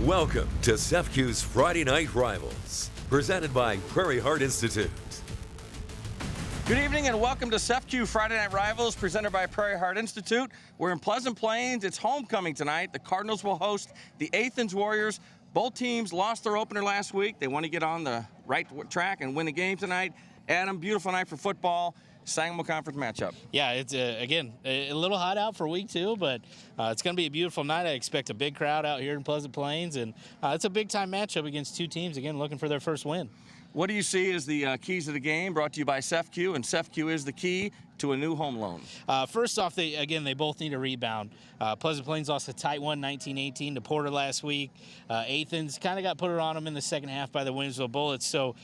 Welcome to Cefcu's Friday Night Rivals, presented by Prairie Heart Institute. Good evening and welcome to Cefcu Friday Night Rivals, presented by Prairie Heart Institute. We're in Pleasant Plains. It's homecoming tonight. The Cardinals will host the Athens Warriors. Both teams lost their opener last week. They want to get on the right track and win a game tonight. Adam, beautiful night for football. Sangamon Conference matchup. Yeah, it's, again, a little hot out for week 2, but it's going to be a beautiful night. I expect a big crowd out here in Pleasant Plains, and it's a big-time matchup against two teams, again, looking for their first win. What do you see as the keys of the game, brought to you by Cefcu, and Cefcu is the key to a new home loan? First off, they both need a rebound. Pleasant Plains lost a tight one, 19-18 to Porter last week. Athens kind of got put on them in the second half by the Williamsville Bullets. So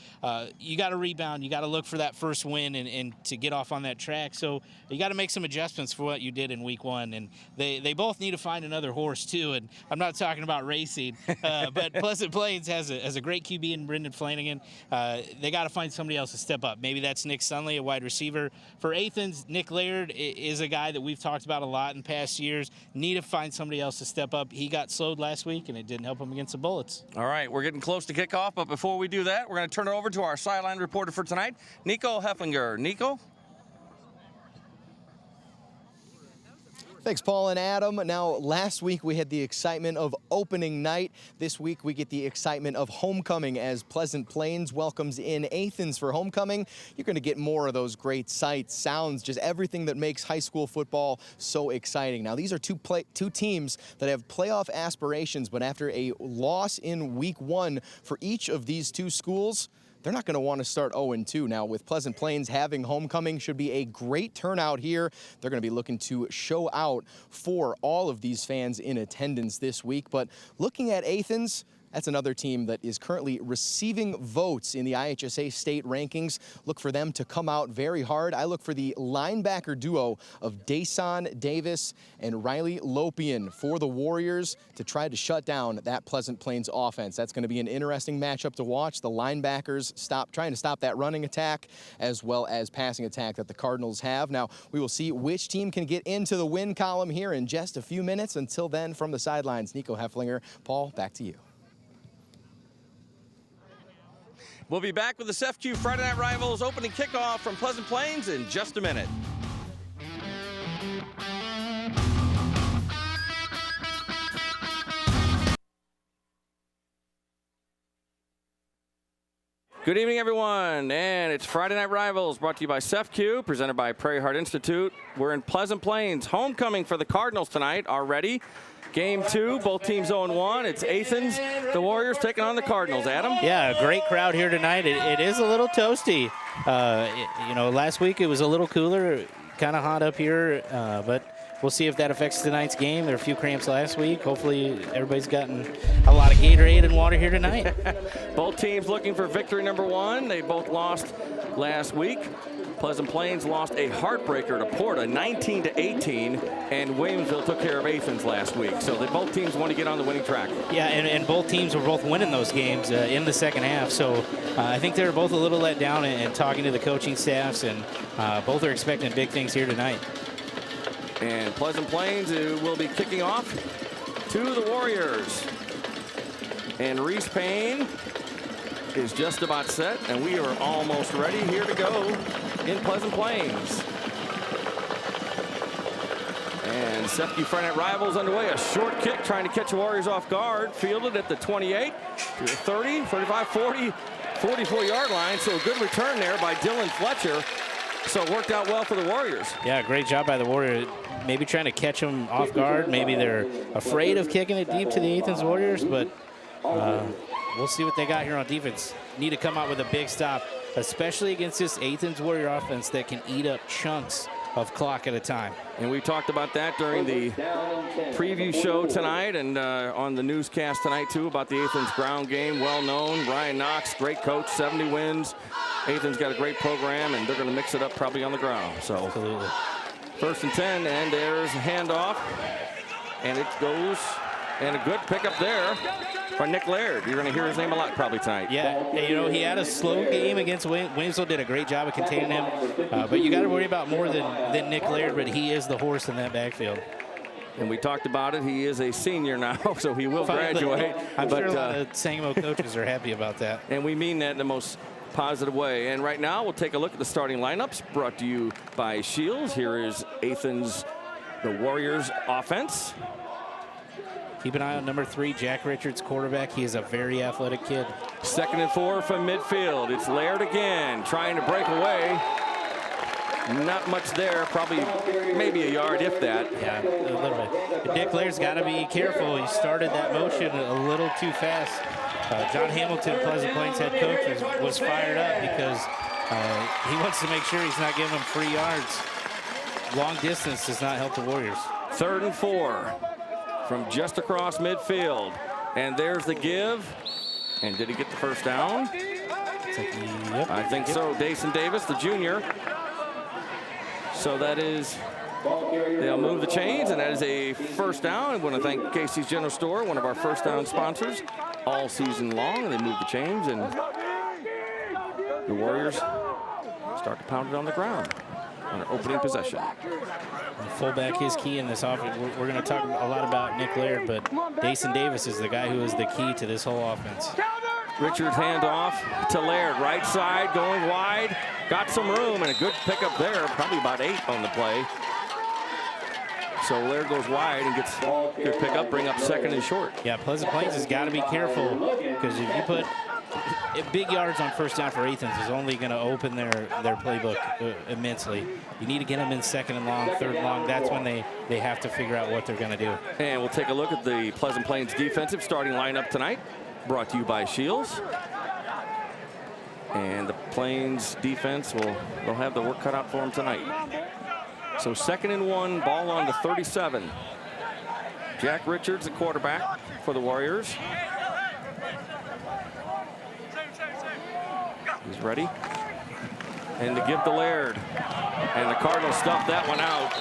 you got to rebound. You got to look for that first win and to get off on that track. So you got to make some adjustments for what you did in week 1. And they both need to find another horse, too. And I'm not talking about racing, but Pleasant Plains has a great QB in Brendan Flanagan. They got to find somebody else to step up. Maybe that's Nick Sunley, a wide receiver. For Athens, Nick Laird is a guy that we've talked about a lot in past years. Need to find somebody else to step up. He got slowed last week, and it didn't help him against the Bullets. All right, we're getting close to kickoff, but before we do that, we're going to turn it over to our sideline reporter for tonight, Nico Hefflinger. Nico? Thanks, Paul and Adam. Now, last week we had the excitement of opening night. This week we get the excitement of homecoming as Pleasant Plains welcomes in Athens for homecoming. You're going to get more of those great sights, sounds, just everything that makes high school football so exciting. Now, these are two teams that have playoff aspirations, but after a loss in week 1 for each of these two schools, they're not going to want to start 0-2. Now, with Pleasant Plains having homecoming, should be a great turnout here. They're going to be looking to show out for all of these fans in attendance this week. But looking at Athens, that's another team that is currently receiving votes in the IHSA state rankings. Look for them to come out very hard. I look for the linebacker duo of Dason Davis and Riley Lopian for the Warriors to try to shut down that Pleasant Plains offense. That's going to be an interesting matchup to watch. The linebackers trying to stop that running attack as well as passing attack that the Cardinals have. Now, we will see which team can get into the win column here in just a few minutes. Until then, from the sidelines, Nico Hefflinger. Paul, back to you. We'll be back with the Cefcu Friday Night Rivals opening kickoff from Pleasant Plains in just a minute. Good evening, everyone, and it's Friday Night Rivals brought to you by Cefcu, presented by Prairie Heart Institute. We're in Pleasant Plains, homecoming for the Cardinals tonight already. Game 2, both teams 0-1. It's Athens, the Warriors taking on the Cardinals. Adam? Yeah, a great crowd here tonight. It is a little toasty. Last week it was a little cooler, kind of hot up here, but we'll see if that affects tonight's game. There were a few cramps last week. Hopefully everybody's gotten a lot of Gatorade and water here tonight. Both teams looking for victory number 1. They both lost last week. Pleasant Plains lost a heartbreaker to Porta, 19-18, and Williamsville took care of Athens last week. So both teams want to get on the winning track. Yeah, and both teams were both winning those games in the second half. So I think they're both a little let down and talking to the coaching staffs, and both are expecting big things here tonight. And Pleasant Plains will be kicking off to the Warriors. And Reese Payne is just about set, and we are almost ready here to go in Pleasant Plains. And Cefcu Friday Night Rivals underway. A short kick trying to catch the Warriors off guard. Fielded at the 28, 30, 35, 40, 44-yard line. So a good return there by Dylan Fletcher. So it worked out well for the Warriors. Yeah, great job by the Warriors. Maybe trying to catch them off guard. Maybe they're afraid of kicking it deep to the Athens Warriors, but we'll see what they got here on defense. Need to come out with a big stop, especially against this Athens Warrior offense that can eat up chunks of clock at a time. And we talked about that during the preview show tonight and on the newscast tonight, too, about the Athens ground game. Well known. Ryan Knox, great coach, 70 wins. Athens got a great program, and they're going to mix it up probably on the ground. So absolutely. 1st and 10, and there's a handoff. And it goes, and a good pickup there by Nick Laird. You're going to hear his name a lot probably tonight. Yeah, he had a slow game against Williamsville, did a great job of containing him. But you got to worry about more than Nick Laird, but he is the horse in that backfield. And we talked about it. He is a senior now, so he will graduate. I'm sure a lot of Sangamo coaches are happy about that. And we mean that in the most positive way. And right now, we'll take a look at the starting lineups brought to you by Shields. Here is Athens, the Warriors offense. Keep an eye on number 3, Jack Richards, quarterback. He is a very athletic kid. 2nd and 4 from midfield. It's Laird again, trying to break away. Not much there, probably maybe a yard, if that. Yeah, a little bit. Nick Laird's got to be careful. He started that motion a little too fast. John Hamilton, Pleasant Plains head coach, was fired up because he wants to make sure he's not giving them free yards. Long distance does not help the Warriors. 3rd and 4 from just across midfield. And there's the give. And did he get the first down? Yep. I think so. Dason Davis, the junior. So that is, they'll move the chains, and that is a first down. I want to thank Casey's General Store, one of our first down sponsors, all season long. And they move the chains, and the Warriors start to pound it on the ground on their opening possession. The fullback is key in this offense. We're going to talk a lot about Nick Laird, but Dason Davis is the guy who is the key to this whole offense. Richards handoff to Laird, right side, going wide. Got some room and a good pickup there, probably about 8 on the play. So Laird goes wide and gets a good pickup, bring up 2nd and short. Yeah, Pleasant Plains has got to be careful because if you put big yards on first down for Athens is only going to open their playbook immensely. You need to get them in 2nd and long, 3rd and long. That's when they have to figure out what they're going to do. And we'll take a look at the Pleasant Plains defensive starting lineup tonight, brought to you by Shields. And the Plains defense they'll have the work cut out for them tonight. So 2nd and 1, ball on the 37. Jack Richards, the quarterback for the Warriors. He's ready. And to give to Laird. And the Cardinals stuffed that one out.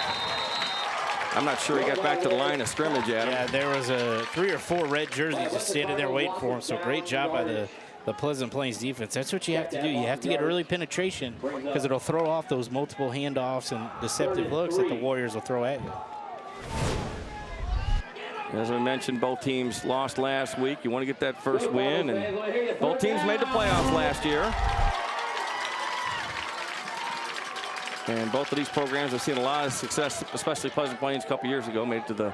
I'm not sure he got back to the line of scrimmage yet. Yeah, there was 3 or 4 red jerseys just standing there waiting for him. So great job by the Pleasant Plains defense. That's what you have to do. You have to get early penetration because it'll throw off those multiple handoffs and deceptive looks that the Warriors will throw at you. As I mentioned, both teams lost last week. You want to get that first win, and both teams made the playoffs last year. And both of these programs have seen a lot of success, especially Pleasant Plains a couple years ago, made it to the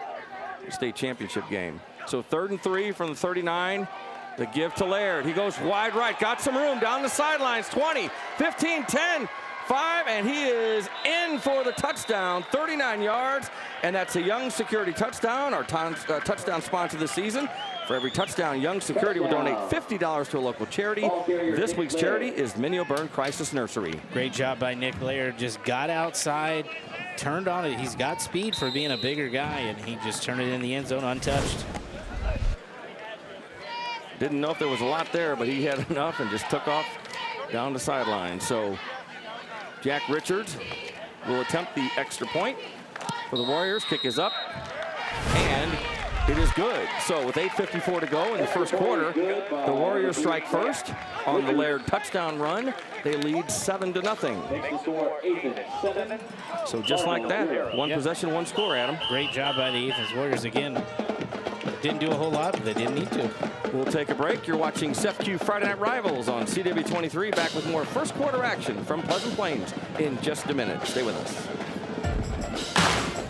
state championship game. So 3rd and 3 from the 39. The give to Laird. He goes wide right, got some room down the sidelines. 20, 15, 10, 5, and he is in for the touchdown. 39 yards, and that's a Young Security touchdown, our touchdown sponsor this season. For every touchdown, Young Security will donate $50 to a local charity. This week's charity is Minio Burn Crisis Nursery. Great job by Nick Laird. Just got outside, turned on it. He's got speed for being a bigger guy, and he just turned it in the end zone untouched. Didn't know if there was a lot there, but he had enough and just took off down the sideline. So Jack Richards will attempt the extra point for the Warriors. Kick is up, and it is good. So with 8:54 to go in the first quarter, the Warriors strike first on the Laird touchdown run. They lead 7-0. So just like that, one possession, one score, Adam. Great job by the Athens Warriors again. Didn't do a whole lot, but they didn't need to. We'll take a break. You're watching Cefcu Friday Night Rivals on CW23. Back with more first quarter action from Pleasant Plains in just a minute. Stay with us.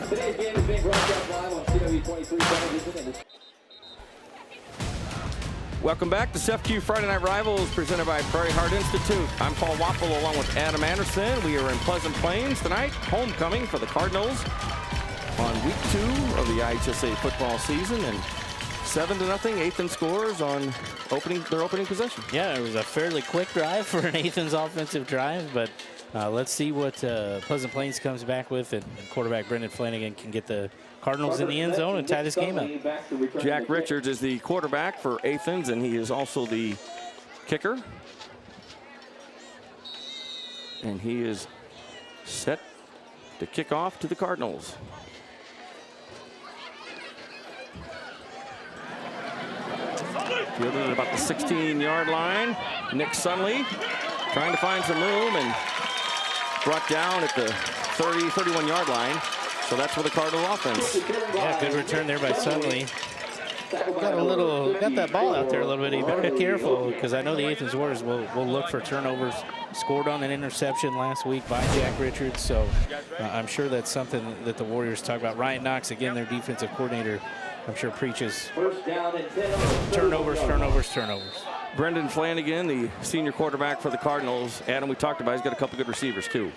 Today's game is being broadcast live on CW23 television. Welcome back to Cefcu Friday Night Rivals, presented by Prairie Heart Institute. I'm Paul Waffle along with Adam Anderson. We are in Pleasant Plains tonight. Homecoming for the Cardinals on week 2 of the IHSA football season, and 7-0 Athens scores on their opening possession. Yeah, it was a fairly quick drive for an Athens offensive drive, but let's see what Pleasant Plains comes back with, and quarterback Brendan Flanagan can get the Cardinals in the end zone and tie this game up. Jack Richards is the quarterback for Athens, and he is also the kicker. And he is set to kick off to the Cardinals. Fielded at about the 16-yard line. Nick Sunley trying to find some room and brought down at the 30, 31-yard line. So that's for the Cardinal offense. Yeah, good return there by Sunley. Got that ball out there a little bit. You better be careful, because I know the Athens Warriors will look for turnovers. Scored on an interception last week by Jack Richards, so I'm sure that's something that the Warriors talk about. Ryan Knox, again, their defensive coordinator, I'm sure preaches turnovers. Brendan Flanagan, the senior quarterback for the Cardinals. Adam, we talked about, he's got a couple good receivers too.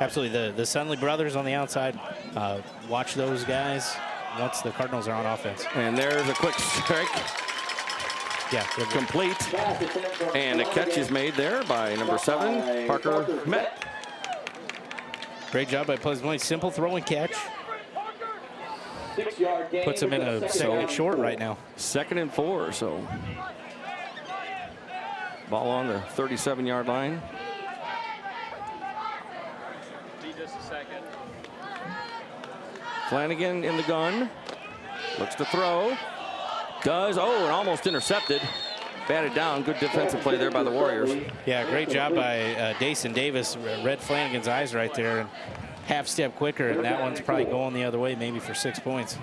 Absolutely. The Sunley brothers on the outside. Watch those guys once the Cardinals are on offense. And there's a quick strike. Yeah, complete. And a catch is made there by number 7, Parker Met. Great job by Pleasant Plains. Simple throw and catch. Puts him in a second short right now. 2nd and 4, so ball on the 37-yard line. Flanagan in the gun. Looks to throw. Does. Oh, and almost intercepted. Batted down. Good defensive play there by the Warriors. Yeah, great job by Dason Davis. Read Flanagan's eyes right there. And half step quicker, and that one's probably going the other way, maybe for 6 points.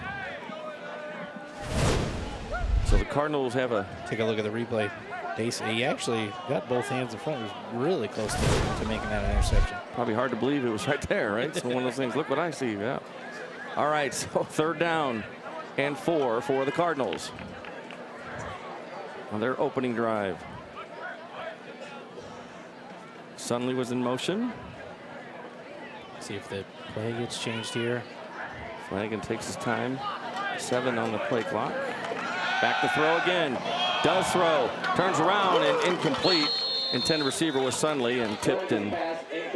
So the Cardinals have a... Take a look at the replay. Dason, he actually got both hands in front. He was really close to making that interception. Probably hard to believe it was right there, right? So one of those things. Look what I see. Yeah. All right, so 3rd down and 4 for the Cardinals on their opening drive. Sunley was in motion. See if the play gets changed here. Flanagan takes his time. 7 on the play clock. Back to throw again. Does throw. Turns around and incomplete. Intended receiver was Sunley and tipped and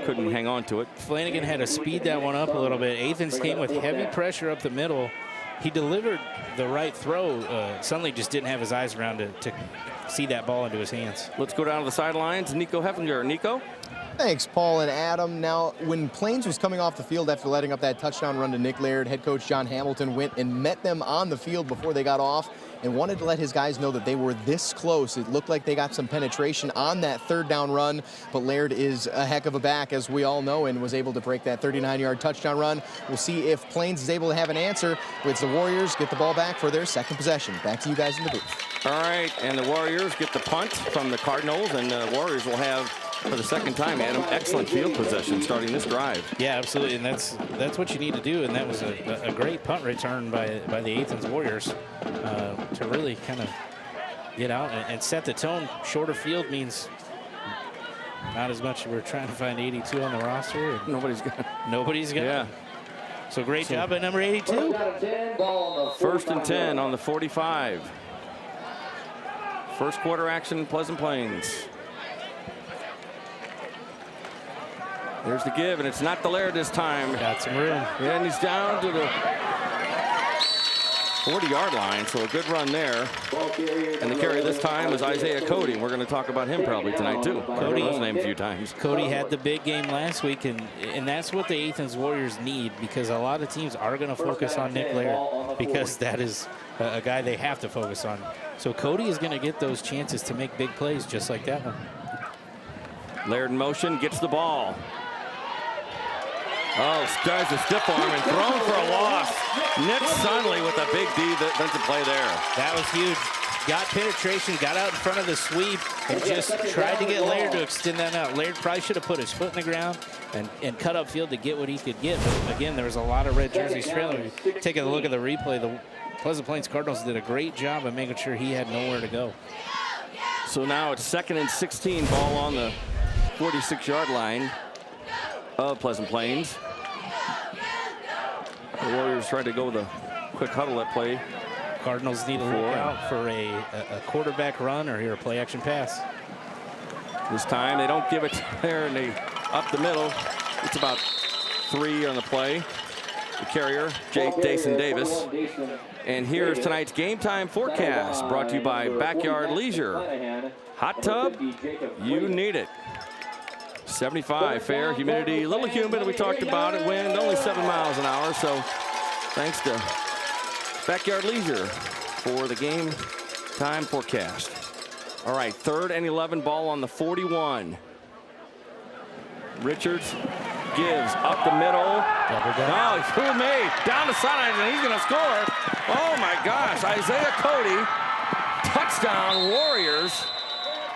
couldn't hang on to it. Flanagan had to speed that one up a little bit. Athens came with heavy pressure up the middle. He delivered the right throw. Sunley just didn't have his eyes around to see that ball into his hands. Let's go down to the sidelines. Nico Heffinger. Nico? Thanks, Paul and Adam. Now, when Plains was coming off the field after letting up that touchdown run to Nick Laird, head coach John Hamilton went and met them on the field before they got off and wanted to let his guys know that they were this close. It looked like they got some penetration on that 3rd down run, but Laird is a heck of a back, as we all know, and was able to break that 39-yard touchdown run. We'll see if Plains is able to have an answer. It's the Warriors get the ball back for their 2nd possession. Back to you guys in the booth. All right, and the Warriors get the punt from the Cardinals, and the Warriors will have, for the 2nd time, Adam, excellent field possession starting this drive. Yeah, absolutely, and that's what you need to do, and that was a great punt return by the Athens Warriors to really kind of get out and set the tone. Shorter field means not as much. We're trying to find 82 on the roster. Nobody's got. Yeah. So great job by number 82. 1st and 10 on the 45. First quarter action, Pleasant Plains. There's the give, and it's not the Laird this time. Got some room. Yeah, and he's down to the 40-yard line, so a good run there. And the carry this time was Isaiah Cody, and we're going to talk about him probably tonight too. Cody was named a few times. Cody had the big game last week, and that's what the Athens Warriors need, because a lot of teams are going to focus on Nick Laird, because that is a guy they have to focus on. So Cody is going to get those chances to make big plays just like that one. Laird in motion, gets the ball. Oh, tries a stiff arm and thrown for a loss. Nick Sunley with a big defensive play there. That was huge. Got penetration, got out in front of the sweep, and just tried to get Laird to extend that out. Laird probably should have put his foot in the ground and cut upfield to get what he could get. But again, there was a lot of red jerseys trailing. Take a look at the replay. The Pleasant Plains Cardinals did a great job of making sure he had nowhere to go. So now it's 2nd and 16, ball on the 46-yard line of Pleasant Plains. The Warriors tried to go with a quick huddle that play. Cardinals need to look out for a quarterback run or here a play action pass. This time they don't give it there, and they up the middle. It's about 3 on the play. The carrier, Dason Davis. And here's tonight's game time forecast, brought to you by Backyard Leisure. Hot tub, you need it. 75 fair, humidity, a little humid. We talked about it. Wind only 7 miles an hour. So thanks to Backyard Leisure for the game time forecast. All right, 3rd and 11, ball on the 41. Richards gives up the middle. No, he fooled me. Down the sidelines, and he's going to score. Oh, my gosh. Isaiah Cody. Touchdown, Warriors.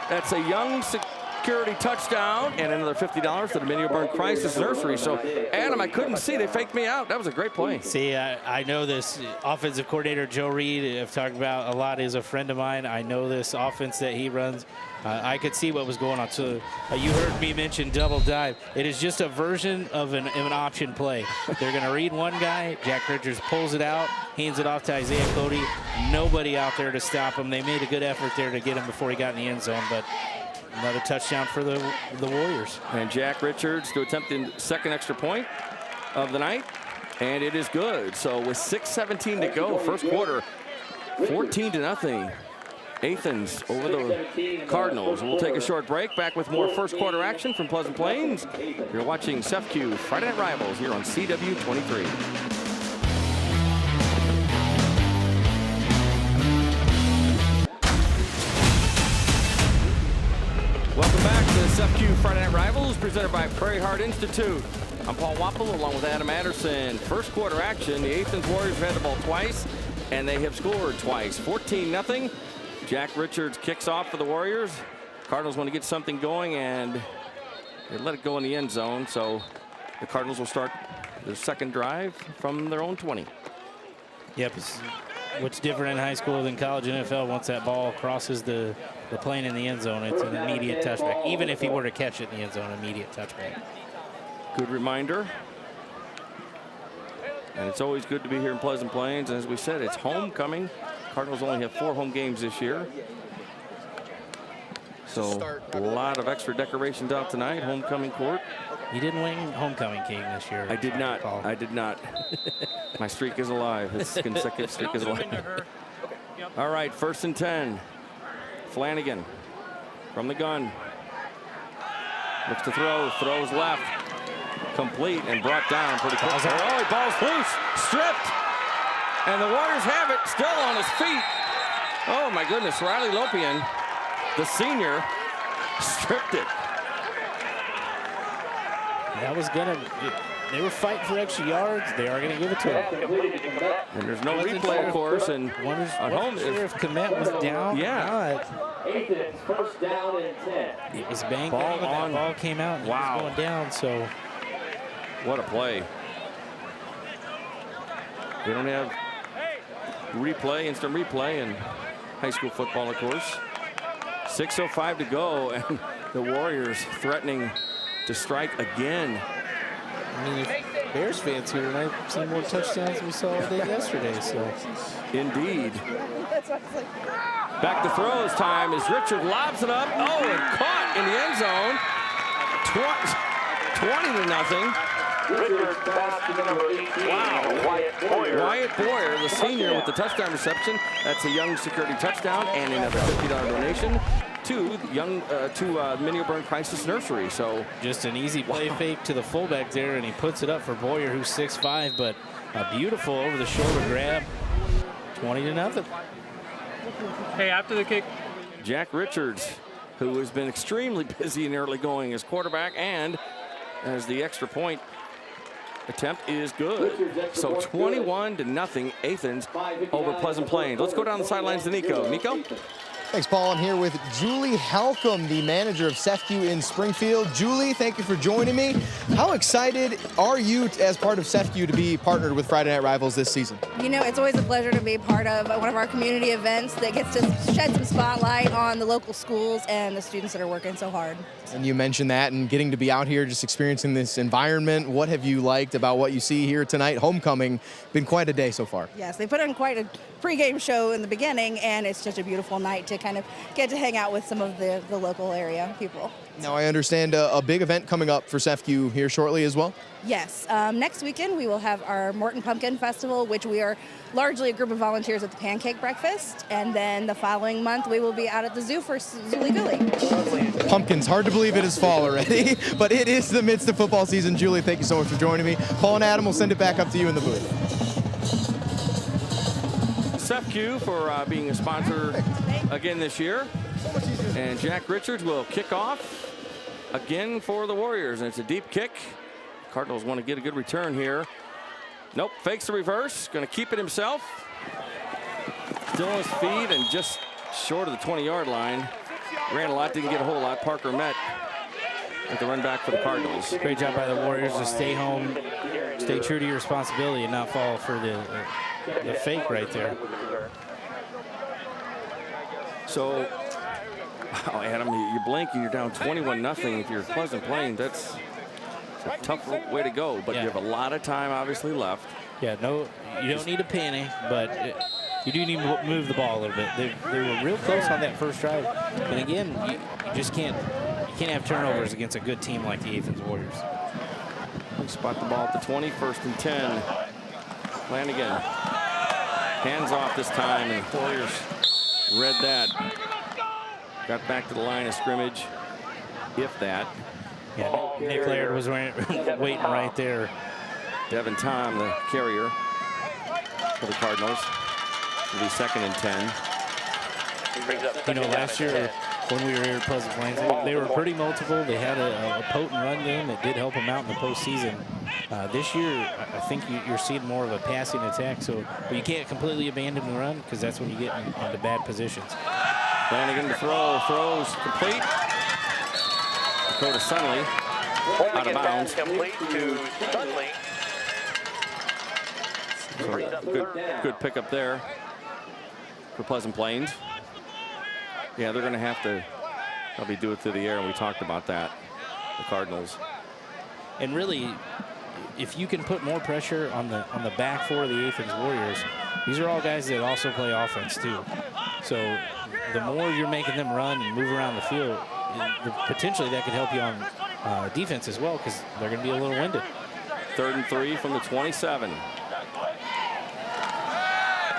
That's a young security touchdown and another $50 to the Mini-Burn Crisis Nursery. So, Adam, I couldn't see. They faked me out. That was a great play. See, I know this offensive coordinator, Joe Reed, I've talked about a lot, is a friend of mine. I know this offense that he runs. I could see what was going on. So you heard me mention double dive. It is just a version of an option play. They're going to read one guy. Jack Richards pulls it out, hands it off to Isaiah Cody. Nobody out there to stop him. They made a good effort there to get him before he got in the end zone. But another touchdown for the Warriors. And Jack Richards to attempt the second extra point of the night. And it is good. So with 6:17 to go, first quarter, 14-0. Athens over the Cardinals. We'll take a short break. Back with more first quarter action from Pleasant Plains. You're watching Cefcu Friday Night Rivals here on CW23. Welcome back to the Cefcu Friday Night Rivals presented by Prairie Heart Institute. I'm Paul Wappel along with Adam Anderson. First quarter action. The Athens Warriors have had the ball twice and they have scored twice. 14-0. Jack Richards kicks off for the Warriors. Cardinals want to get something going, and they let it go in the end zone. So the Cardinals will start their second drive from their own 20. Yep. What's different in high school than college and NFL, once that ball crosses the plane in the end zone, it's an immediate touchback. Even if he were to catch it in the end zone, immediate touchback. Good reminder. And it's always good to be here in Pleasant Plains. And as we said, it's homecoming. Cardinals only have 4 home games this year. So a lot of extra decorations out tonight. Homecoming court. You didn't win homecoming king this year. I did not. I did not. My streak is alive. Its consecutive streak is alive. All right, 1st and 10. Flanagan from the gun. Looks to throw. Throws left. Complete and brought down pretty quick. Oh, ball's loose. Stripped. And the Warriors have it, still on his feet. Oh, my goodness. Riley Lopian, the senior, stripped it. That was going to... They were fighting for extra yards. They are going to give it to him. And there's no replay, of course. And at home, sure if Komet was down. Yeah. First down and 10. It was banged on. That ball came out and it was going down. So what a play. They don't have instant replay in high school football, of course. 6:05 to go, and the Warriors threatening to strike again. I mean, if Bears fans here, and I've seen more touchdowns than we saw yesterday. So, indeed. Back to throws time as Richard lobs it up. Oh, and caught in the end zone. 20-0. Wow. Wyatt Boyer, the senior, with the touchdown reception. That's a young security touchdown and another $50 donation to Mini-Burn Crisis Nursery. So just an easy play fake to the fullback there, and he puts it up for Boyer, who's 6'5", but a beautiful over-the-shoulder grab. 20-0. Hey, after the kick. Jack Richards, who has been extremely busy in early going as quarterback and as the extra point attempt is good. So 21-0 Athens over Pleasant Plains. Let's go down the sidelines to Nico. Nico? Thanks, Paul. I'm here with Julie Halcomb, the manager of Cefcu in Springfield. Julie, thank you for joining me. How excited are you as part of Cefcu to be partnered with Friday Night Rivals this season? You know, it's always a pleasure to be part of one of our community events that gets to shed some spotlight on the local schools and the students that are working so hard. And you mentioned that, and getting to be out here just experiencing this environment. What have you liked about what you see here tonight? Homecoming, been quite a day so far. Yes, they put on quite a pregame show in the beginning, and it's just a beautiful night to kind of get to hang out with some of the local area people. Now, I understand a big event coming up for Cefcu here shortly as well? Yes. Next weekend, we will have our Morton Pumpkin Festival, which we are largely a group of volunteers at the Pancake Breakfast. And then the following month, we will be out at the zoo for Zooly Gooly. Pumpkins, hard to believe it is fall already, but it is the midst of football season. Julie, thank you so much for joining me. Paul and Adam will send it back up to you in the booth. Cefcu for being a sponsor again this year. And Jack Richards will kick off again for the Warriors. And it's a deep kick. Cardinals want to get a good return here. Nope, fakes the reverse, going to keep it himself. Still on his feet and just short of the 20-yard line. Ran a lot, didn't get a whole lot. Parker met at the run back for the Cardinals. Great job by the Warriors to stay home, stay true to your responsibility and not fall for the fake right there. So, wow, Adam, you blink and you're down 21-0 if you're Pleasant Plains. That's a tough way to go, but you have a lot of time obviously left. Yeah, no, you don't need to panic, but you do need to move the ball a little bit. They were real close on that first drive. And again, you just can't have turnovers against a good team like the Athens Warriors. We spot the ball at the 20, 1st and 10. Flanagan, hands off this time, and the Warriors read that. Got back to the line of scrimmage, if that. Yeah, Nick Laird was waiting right there. Devin Tom, the carrier for the Cardinals. It'll be 2nd and 10. You know, last year when we were here at Pleasant Plains, they were pretty multiple. They had a potent run game that did help them out in the postseason. This year, I think you're seeing more of a passing attack. So, but you can't completely abandon the run because that's when you get into bad positions. Flanagan to throw, throws complete. Go to Sunley, out of bounds. Complete to Sunley. So good pickup there for Pleasant Plains. Yeah, they're going to have to probably do it through the air, and we talked about that, the Cardinals. And really, if you can put more pressure on the back four of the Athens Warriors, these are all guys that also play offense too. So the more you're making them run and move around the field, potentially that could help you on defense as well because they're going to be a little winded. 3rd and 3 from the 27.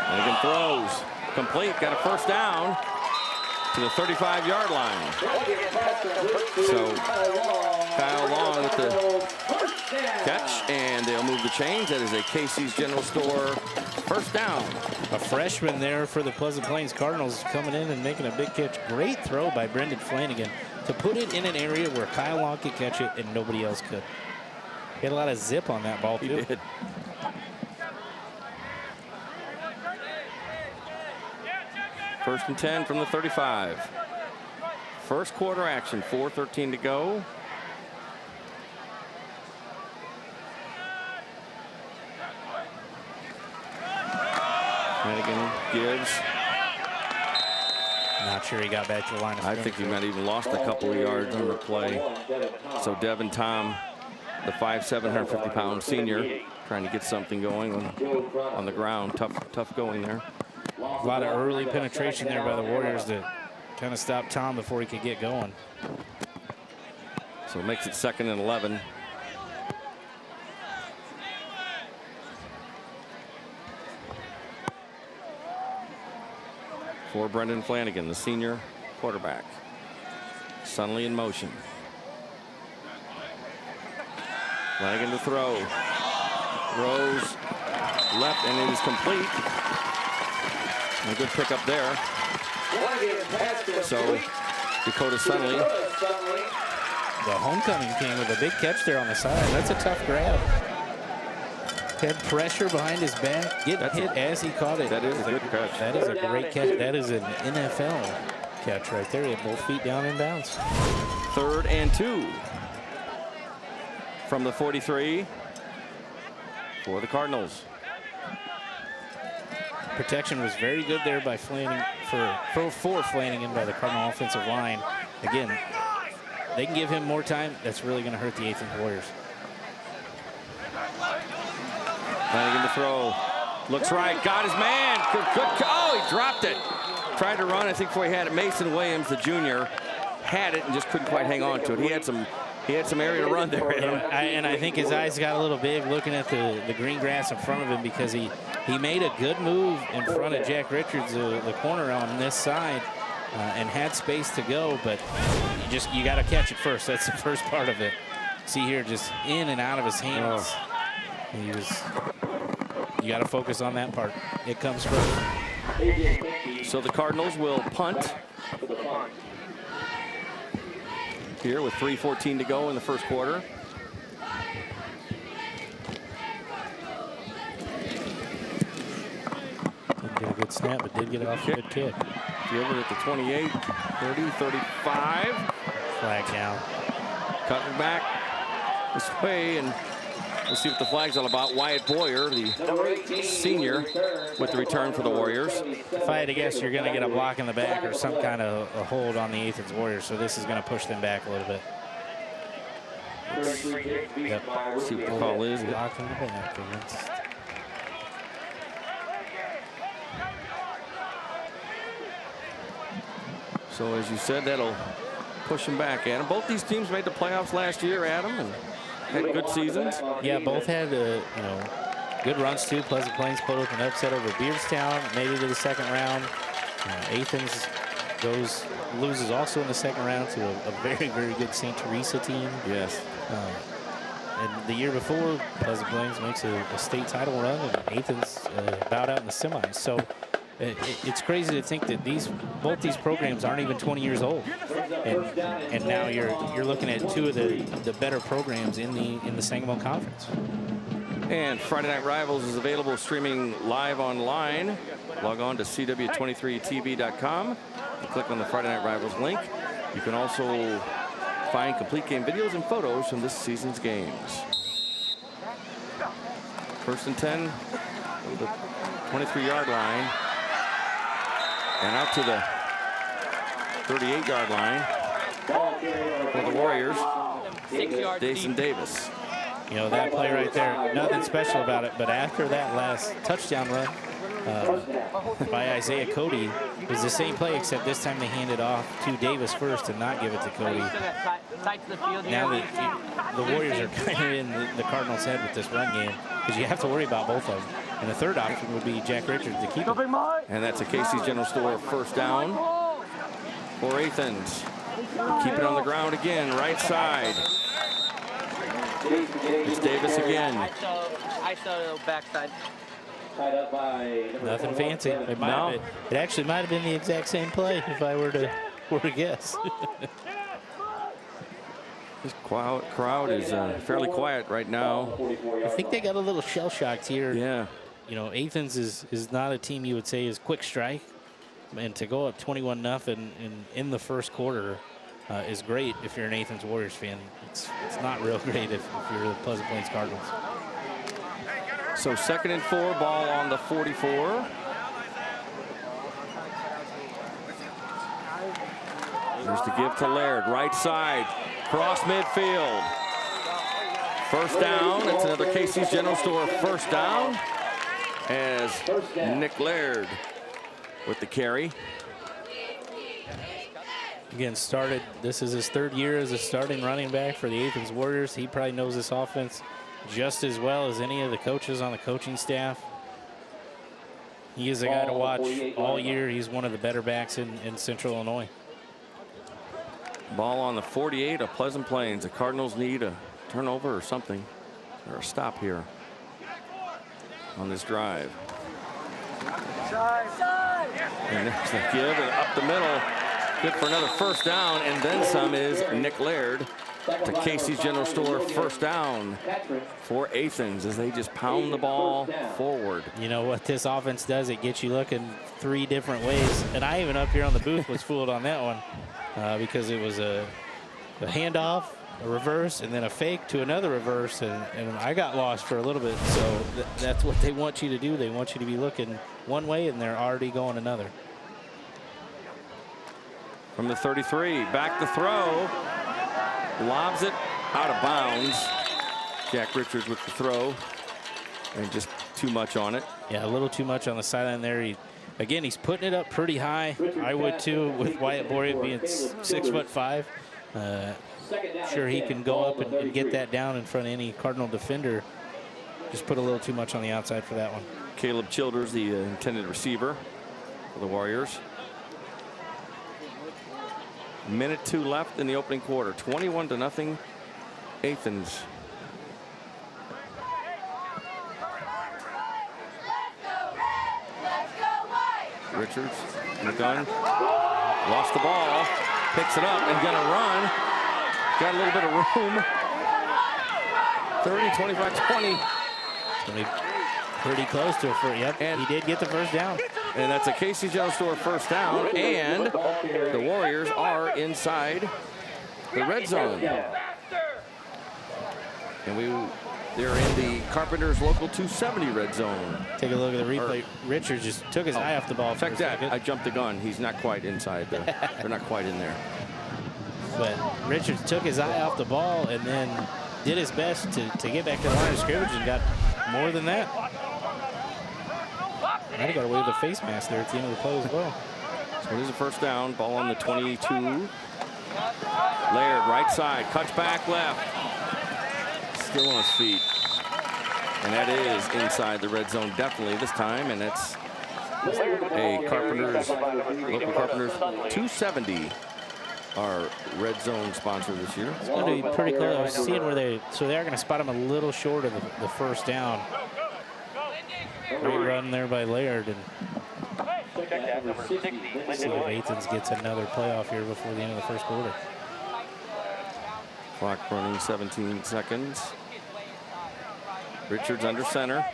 Flanagan throws, complete, got a 1st down to the 35-yard line. So Kyle Long with the catch, and they'll move the chains. That is a Casey's General Store 1st down. A freshman there for the Pleasant Plains Cardinals coming in and making a big catch. Great throw by Brendan Flanagan to put it in an area where Kyle Long could catch it and nobody else could. He had a lot of zip on that ball, too. He did. First and 10 from the 35. First quarter action, 4:13 to go. Flanagan gives. Not sure he got back to the line of I scrimmage. think he might have even lost a couple of yards on the play. So Devin Tom, the 5'7", 150-pound senior, trying to get something going on the ground. Tough going there. A lot of early penetration there by the Warriors to kind of stop Tom before he could get going. So it makes it 2nd and 11. For Brendan Flanagan, the senior quarterback. Sunley in motion. Flanagan to throw. Throws left, and it is complete. And a good pickup there. So Dakota Sunley. The homecoming king with a big catch there on the side. That's a tough grab. Had pressure behind his back. Hit as he caught it. That is a good catch. That is a great catch. That is an NFL catch right there. He had both feet down in bounds. 3rd and 2 from the 43 for the Cardinals. Protection was very good there by Flanagan for Flanagan by the Cardinal offensive line. Again, they can give him more time. That's really going to hurt the Athens Warriors. Flanagan to throw. Looks right. Got his man. Good. Oh, he dropped it. Tried to run. I think before he had it, Mason Williams, the junior, had it and just couldn't quite hang on to it. He had some area to run there. And I think his eyes got a little big looking at the green grass in front of him because he made a good move in front of Jack Richards, the corner on this side, and had space to go. But you got to catch it first. That's the first part of it. See here, just in and out of his hands. You got to focus on that part. It comes first. So the Cardinals will punt here with 3:14 to go in the first quarter. good snap, but did get it off a good kick. Fielded at the 28, 30, 35. Flag down. Cutting back this way, and we'll see what the flag's all about. Wyatt Boyer, the senior, with the return for the Warriors. If I had to guess, you're going to get a block in the back or some kind of a hold on the Athens Warriors, so this is going to push them back a little bit. Yep. See what the call is. Block in the back against. So as you said, that'll push them back, Adam. Both these teams made the playoffs last year, Adam, and had good seasons. Yeah, both had good runs too. Pleasant Plains pulled up an upset over Beardstown, made it to the second round. Athens loses also in the second round to a very, very good St. Teresa team. Yes. And the year before, Pleasant Plains makes a state title run, and Athens bowed out in the semis. So it's crazy to think that both these programs aren't even 20 years old, and now you're looking at two of the better programs in the Sangamon Conference. And Friday Night Rivals is available streaming live online. Log on to CW23TV.com and click on the Friday Night Rivals link. You can also find complete game videos and photos from this season's games. First and 10, the 23-yard line. And out to the 38-yard line for the Warriors, Jason Davis. You know, that play right there, nothing special about it, but after that last touchdown run by Isaiah Cody, it was the same play, except this time they handed off to Davis first and not give it to Cody. Now the Warriors are kind of in the Cardinals' head with this run game, because you have to worry about both of them. And the third option would be Jack Richards to keep it. And that's a Casey's General Store first down for Athens. Keep it on the ground again, right side. It's Davis again. I saw the backside. Nothing fancy. It actually might have been the exact same play if I were to guess. This crowd is fairly quiet right now. I think they got a little shell-shocked here. Yeah. You know, Athens is not a team you would say is quick strike. And to go up 21-0 in the first quarter is great if you're an Athens Warriors fan. It's not real great if you're the Pleasant Plains Cardinals. So 2nd and 4, ball on the 44. Here's the give to Laird, right side, cross midfield. First down. It's another Casey's General Store first down, as Nick Laird with the carry. Again, this is his third year as a starting running back for the Athens Warriors. He probably knows this offense just as well as any of the coaches on the coaching staff. He is a guy to watch all year. He's one of the better backs in Central Illinois. Ball on the 48 of Pleasant Plains. The Cardinals need a turnover or something, or a stop here on this drive. And there's the give up the middle. Good for another first down, and then some is Nick Laird to Casey's General Store first down for Athens as they just pound the ball forward. You know what this offense does? It gets you looking three different ways. And I even up here on the booth was fooled on that one because it was a handoff, a reverse, and then a fake to another reverse. And I got lost for a little bit. So that's what they want you to do. They want you to be looking one way, and they're already going another. From the 33, back the throw. Lobs it out of bounds. Jack Richards with the throw. And just too much on it. Yeah, a little too much on the sideline there. He's putting it up pretty high. I would too, with Wyatt Boyer being 6'5". Sure, he can go up and get that down in front of any Cardinal defender. Just put a little too much on the outside for that one. Caleb Childers, the intended receiver for the Warriors. Minute 2 left in the opening quarter. 21-0 Athens. Richards in the gun. Lost the ball. Picks it up and gonna run. Got a little bit of room. 30, 25, 20. Pretty close to it. Yep, and he did get the first down. And that's a Casey General Store first down, and the Warriors are inside the red zone. And they're in the Carpenters Local 270 red zone. Take a look at the replay. Richards just took his eye off the ball. Check that. I jumped the gun. He's not quite inside. They're not quite in there. But Richards took his eye off the ball and then did his best to get back to the line of scrimmage and got more than that. Might have got away with a face mask there at the end of the play as well. So it is a first down. Ball on the 22. Laird, right side. Cuts back left. Still on his feet. And that is inside the red zone definitely this time. And that's a local Carpenters 270. Our red zone sponsor this year. It's going to be pretty close. I was seeing where they are going to spot him a little short of the first down. Great run there by Laird. And see if Athens gets another playoff here before the end of the first quarter. Clock running 17 seconds. Richards under center.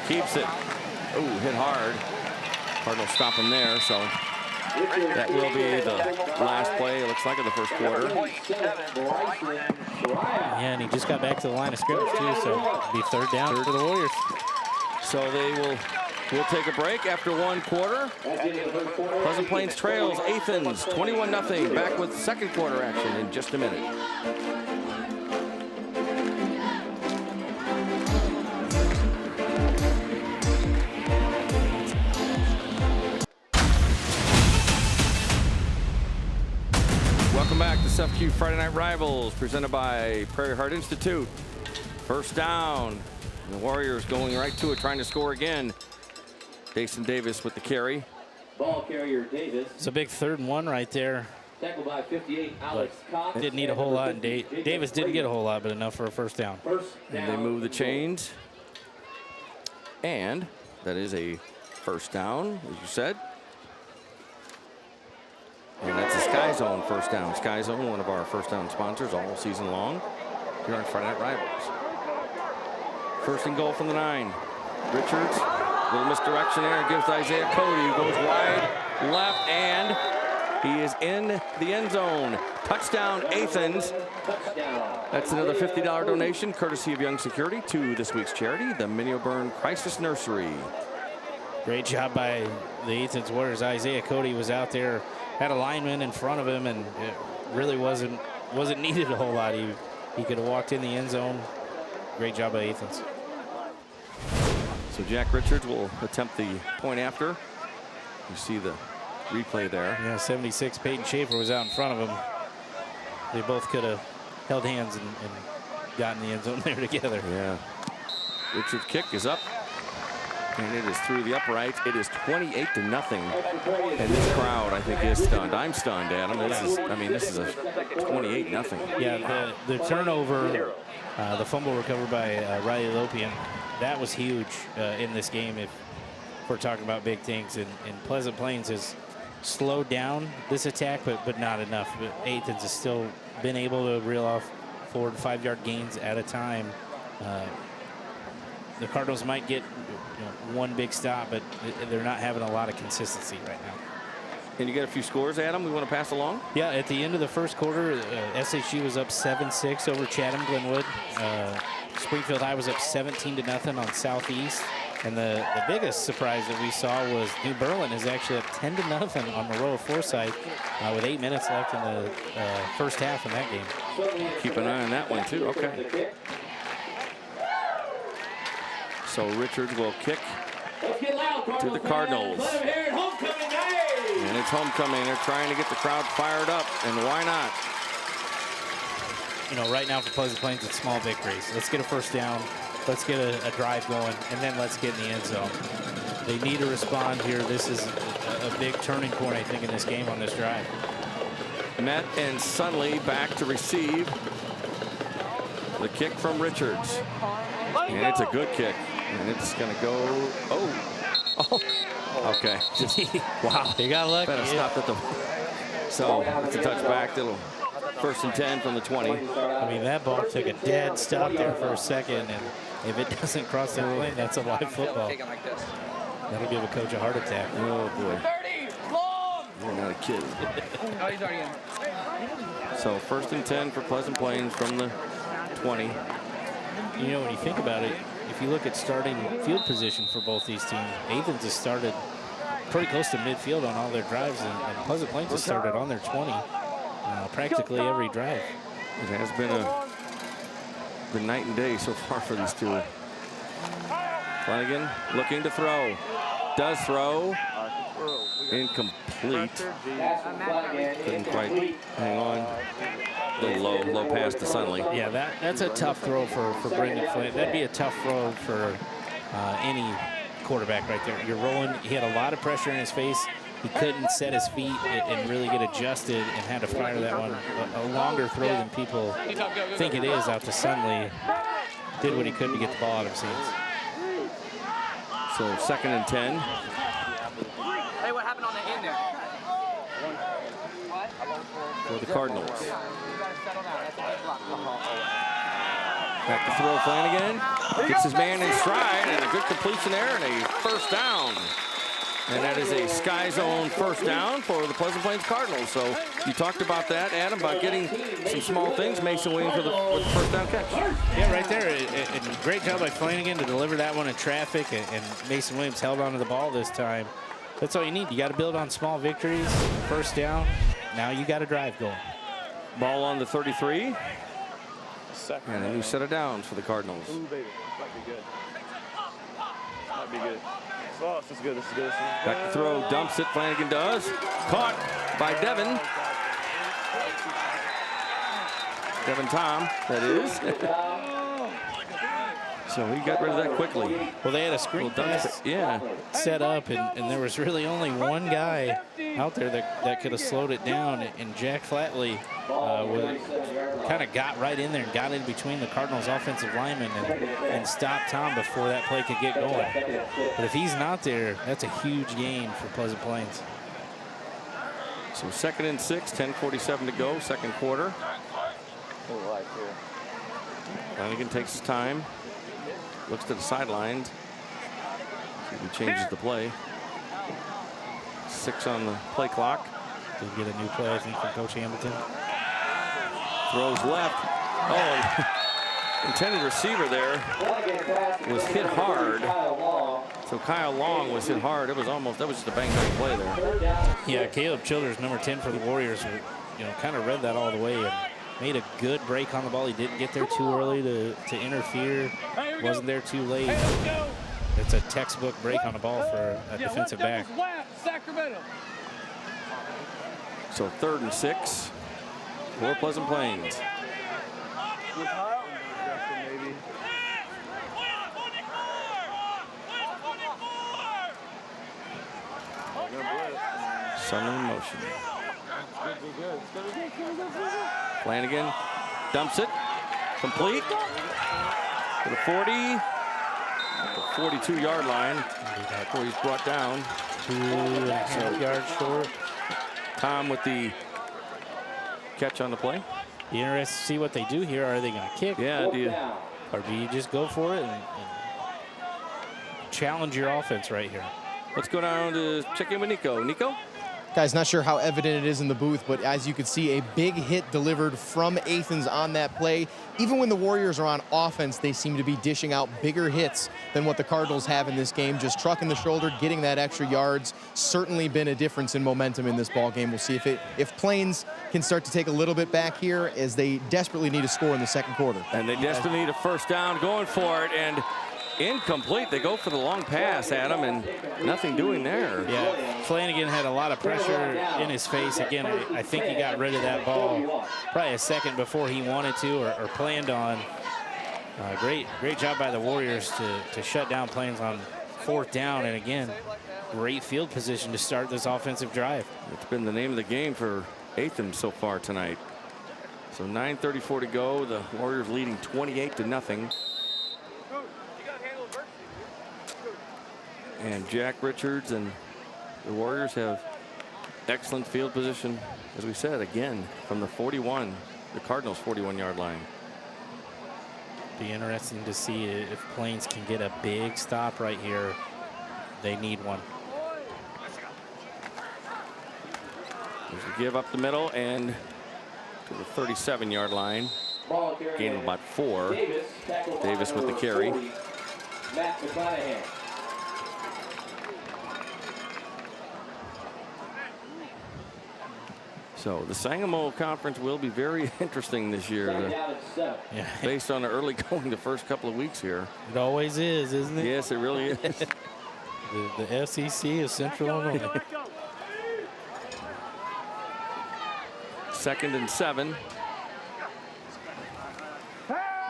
Keeps it. Oh, hit hard. Cardinals stop him there, so that will be the last play, it looks like, of the first quarter. Yeah, and he just got back to the line of scrimmage, too, so it'll be third down for the Warriors. So we'll take a break after one quarter. Pleasant Plains trails Athens 21-0. Back with second quarter action in just a minute. Welcome back to Cefcu Friday Night Rivals, presented by Prairie Heart Institute. First down. The Warriors going right to it, trying to score again. Jason Davis with the carry. Ball carrier Davis. It's a big 3rd and 1 right there. Tackled by 58, Alex Cox. Didn't need a whole lot. And Davis didn't get a whole lot, but enough for a first down. And they move the chains. And that is a first down, as you said. And that's a Sky Zone first down. Sky Zone, one of our first down sponsors all season long here on Friday Night Rivals. First and goal from the 9. Richards, little misdirection there, gives to Isaiah Cody, who goes wide left, and he is in the end zone. Touchdown, Athens. That's another $50 donation, courtesy of Young Security, to this week's charity, the Minnie O'Byrne Crisis Nursery. Great job by the Athens Warriors. Isaiah Cody was out there, had a lineman in front of him, and it really wasn't needed a whole lot. He could have walked in the end zone. Great job by Athens. So Jack Richards will attempt the point after. You see the replay there. Yeah, 76. Peyton Schaefer was out in front of him. They both could have held hands and gotten the end zone there together. Yeah. Richards' kick is up. And it is through the uprights. It is 28-0. And this crowd, I think, is stunned. I'm stunned, Adam. This is a 28-0. Yeah, the turnover, the fumble recovered by Riley Lopian, that was huge in this game if we're talking about big things. And Pleasant Plains has slowed down this attack, but not enough. But Athens has still been able to reel off 4 to 5 yard gains at a time. The Cardinals might get one big stop, but they're not having a lot of consistency right now. Can you get a few scores, Adam, we want to pass along? Yeah, at the end of the first quarter, SHG was up 7-6 over Chatham Glenwood. Springfield High was up 17-0 on Southeast. And the biggest surprise that we saw was New Berlin is actually up 10-0 on Maroa Forsyth with 8 minutes left in the first half in that game. Keep an eye on that one, too. Okay. So Richards will kick to the Cardinals. And it's homecoming. They're trying to get the crowd fired up, and why not? Right now for Pleasant Plains, it's small victories. Let's get a first down. Let's get a drive going, and then let's get in the end zone. They need to respond here. This is a big turning point, I think, in this game on this drive. Met and Sunley back to receive the kick from Richards. And it's a good kick. And it's going to go. Oh. Okay. Wow. You got lucky. Better stop at the. So it's a touchback. That'll first and 10 from the 20. I mean, that ball took a dead stop there for a second, and if it doesn't cross that lane, that's a live football. That'll give a coach a heart attack. Oh, boy. 30, long. You're not a kid. Oh, he's already in. So 1st and 10 for Pleasant Plains from the 20. You know, when you think about it, if you look at starting field position for both these teams, Athens has started pretty close to midfield on all their drives, and Pleasant Plains has started on their 20 practically every drive. It has been the night and day so far for these two. Flanagan looking to throw. Does throw. Incomplete. Couldn't quite hang on. A little low pass to Sunley. Yeah, that's a tough throw for Brendan Flynn. That'd be a tough throw for any quarterback right there. You're rolling. He had a lot of pressure in his face. He couldn't set his feet and really get adjusted and had to fire that one. A longer throw than people think it is out to Sunley. Did what he could to get the ball out of his hands. So 2nd and 10. Hey, what happened on the end there? For the Cardinals. Back to throw, Flanagan. Gets his man in stride, and a good completion there, and a 1st down. And that is a sky zone 1st down for the Pleasant Plains Cardinals. So you talked about that, Adam, about getting some small things. Mason Williams with the 1st down catch. Yeah, right there. And great job by Flanagan to deliver that one in traffic, and Mason Williams held onto the ball this time. That's all you need. You got to build on small victories. 1st down. Now you got a drive going. Ball on the 33. And a new set of downs for the Cardinals. Ooh, baby. Might be good. Might be good. Oh, this is good. This is good. Back to throw. Dumps it. Flanagan does. Caught by Devin. Devin Tom, that is. So he got rid of that quickly. Well, they had a screen pass set up, and there was really only one guy out there that could have slowed it down, and Jack Flatley kind of got right in there and got in between the Cardinals offensive linemen and stopped Tom before that play could get going. But if he's not there, that's a huge gain for Pleasant Plains. So 2nd and 6, 10:47 to go, 2nd quarter. Flanagan takes his time. Looks to the sidelines. See if he changes the play. 6 on the play clock. Did get a new play, I think, from Coach Hamilton. Throws left. Oh, intended receiver there was hit hard. So Kyle Long was hit hard. It was almost, that was just a bang-bang play there. Yeah, Caleb Childers, number 10 for the Warriors, kind of read that all the way and made a good break on the ball. He didn't get there too early to interfere. Wasn't there too late. It's a textbook break on the ball for a defensive back. So 3rd and 6 for Pleasant Plains. Sun in motion. Flanagan dumps it. Complete. To the 40. The 42-yard line. Before he's brought down. 2.5 yards short. Tom with the catch on the play. Be interested to see what they do here. Are they going to kick? Yeah, Or do you just go for it and challenge your offense right here? Let's go down to check in with Nico. Nico? Guys, not sure how evident it is in the booth, but as you can see, a big hit delivered from Athens on that play. Even when the Warriors are on offense, they seem to be dishing out bigger hits than what the Cardinals have in this game. Just trucking the shoulder, getting that extra yards, certainly been a difference in momentum in this ball game. We'll see if Plains can start to take a little bit back here, as they desperately need a score in the 2nd quarter. And they desperately need a 1st down, going for it, and incomplete. They go for the long pass, Adam, and nothing doing there. Yeah, Flanagan had a lot of pressure in his face. Again, I think he got rid of that ball probably a second before he wanted to or planned on. Great job by the Warriors to shut down Plains on 4th down. And again, great field position to start this offensive drive. It's been the name of the game for Athens so far tonight. So 9:34 to go. The Warriors leading 28-0. And Jack Richards and the Warriors have excellent field position, as we said, again, from the 41, the Cardinals' 41-yard line. Be interesting to see if Plains can get a big stop right here they need one. There's a give up the middle and to the 37-yard line. Gain of about 4. Davis with the carry. Matt McClanahan. So the Sangamo Conference will be very interesting this year, based on the early going the first couple of weeks here. It always is, isn't it? Yes, it really is. The SEC is Central Illinois. 2nd and 7.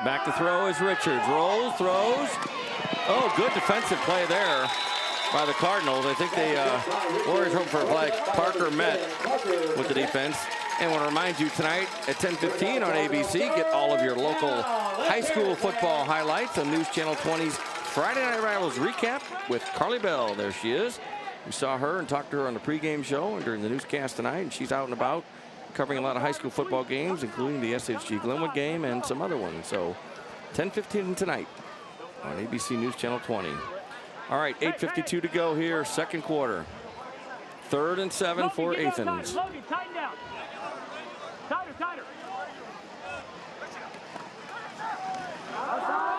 Back to throw is Richards. Rolls, throws. Oh, good defensive play there by the Cardinals. I think they Warriors hope for a flag. Parker met with the defense. And I want to remind you tonight at 10:15 on ABC, get all of your local high school football highlights on News Channel 20's Friday Night Rivals recap with Carly Bell. There she is. We saw her and talked to her on the pregame show and during the newscast tonight. And she's out and about covering a lot of high school football games, including the SHG Glenwood game and some other ones. So 10:15 tonight on ABC News Channel 20. All right, 8:52 to go here, second quarter. 3rd and 7 for Athens.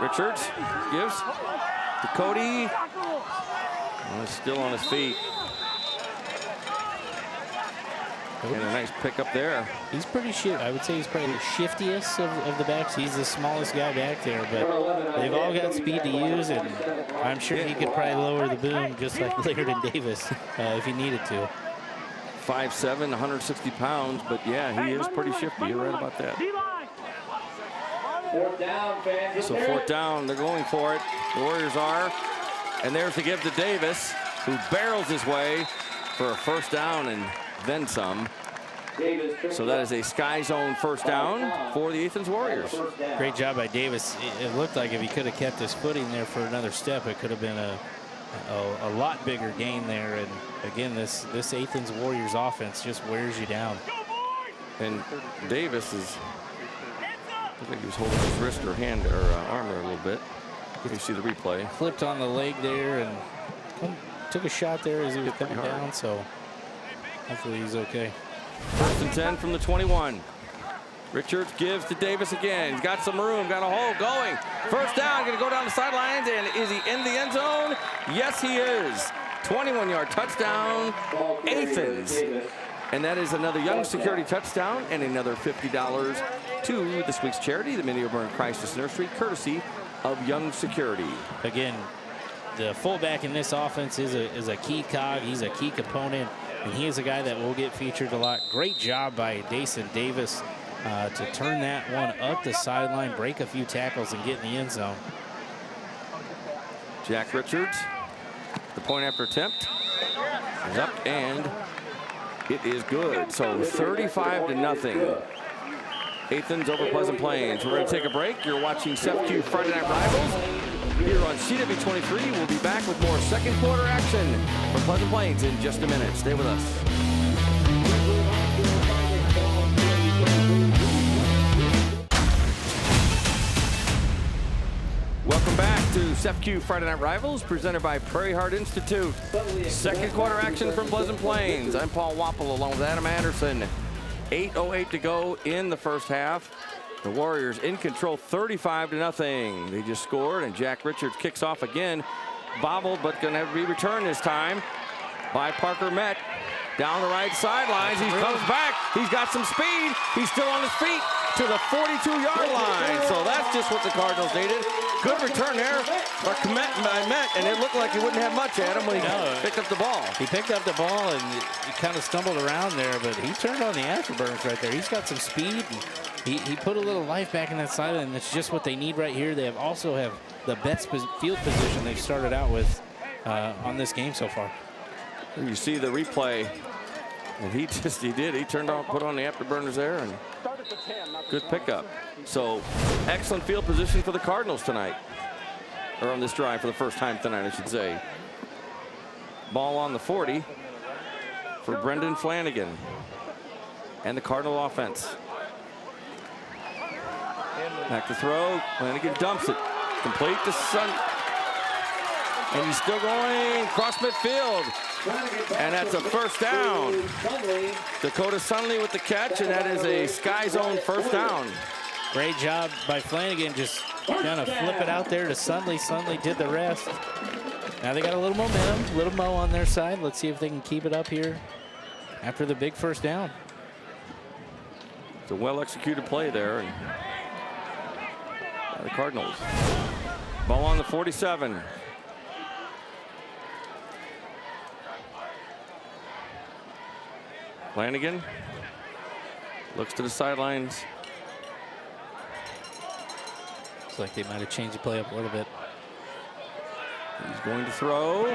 Richards gives to Cody. Oh, still on his feet. And a nice pick up there. He's pretty I would say he's probably the shiftiest of the backs. He's the smallest guy back there, but they've all got speed to use, and I'm sure he could probably lower the boom just like Laird and Davis if he needed to. 5'7", 160 pounds, but yeah, he is pretty shifty. You're right about that. 4th down, fans. So 4th down, they're going for it. The Warriors are. And there's the give to Davis, who barrels his way for a 1st down and then some. So that is a Sky Zone 1st down for the Athens Warriors. Great job by Davis. It looked like if he could have kept his footing there for another step, it could have been a lot bigger gain there. And again, this Athens Warriors offense just wears you down. And Davis is, I think he was holding his wrist or hand or arm there a little bit. You see the replay. Clipped on the leg there and took a shot there as he was coming down. So hopefully he's okay. 1st and 10 from the 21. Richards gives to Davis again. He's got some room, got a hole going. 1st down, going to go down the sidelines, and is he in the end zone? Yes, he is. 21-yard touchdown, Athens. And that is another Young Security touchdown and another $50 to this week's charity, the Minnie O'Byrne Crisis Nursery, courtesy of Young Security. Again, the fullback in this offense is a key cog. He's a key component, and he is a guy that will get featured a lot. Great job by Dason Davis to turn that one up the sideline, break a few tackles, and get in the end zone. Jack Richards, the point after attempt is up, and it is good. So 35-0. Athens over Pleasant Plains. We're going to take a break. You're watching Cefcu Friday Night Rivals here on CW23. We'll be back with more second quarter action from Pleasant Plains in just a minute. Stay with us. Welcome back to Cefcu Friday Night Rivals, presented by Prairie Heart Institute. Second quarter action from Pleasant Plains. I'm Paul Wapple along with Adam Anderson. 8:08 to go in the first half. The Warriors in control, 35-0. They just scored, and Jack Richards kicks off again. Bobbled, but going to have to be returned this time by Parker Met. Down the right sidelines, he comes back. He's got some speed. He's still on his feet to the 42-yard line. So that's just what the Cardinals needed. Good return there by Met, and it looked like he wouldn't have much at him when he picked up the ball. He picked up the ball, and he kind of stumbled around there, but he turned on the afterburners right there. He's got some speed. And he put a little life back in that side, and it's just what they need right here. They also have the best field position they've started out with on this game so far. You see the replay, and he did. He turned on, put on the afterburners there, and good pickup. So excellent field position for the Cardinals tonight, or on this drive for the first time tonight, I should say. Ball on the 40 for Brendan Flanagan and the Cardinal offense. Back to throw. Flanagan dumps it. Complete to And he's still going cross midfield. And that's a first down. Dakota Sunley with the catch, and that is a Sky Zone first down. Great job by Flanagan, just kind of flip it out there to Sunley. Sunley did the rest. Now they got a little momentum, a little mo on their side. Let's see if they can keep it up here after the big first down. It's a well-executed play there. And the Cardinals. Ball on the 47. Flanagan looks to the sidelines. Looks like they might have changed the play up a little bit. He's going to throw.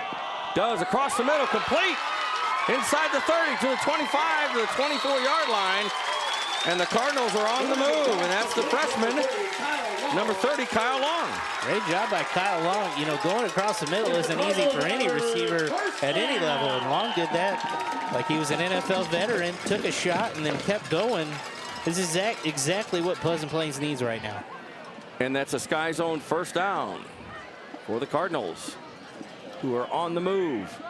Does across the middle, complete. Inside the 30 to the 25 to the 24-yard line. And the Cardinals are on the move, and that's the freshman, number 30, Kyle Long. Great job by Kyle Long. You know, going across the middle isn't easy for any receiver at any level, and Long did that like he was an NFL veteran, took a shot, and then kept going. This is exactly what Pleasant Plains needs right now. And that's a Sky Zone first down for the Cardinals, who are on the move.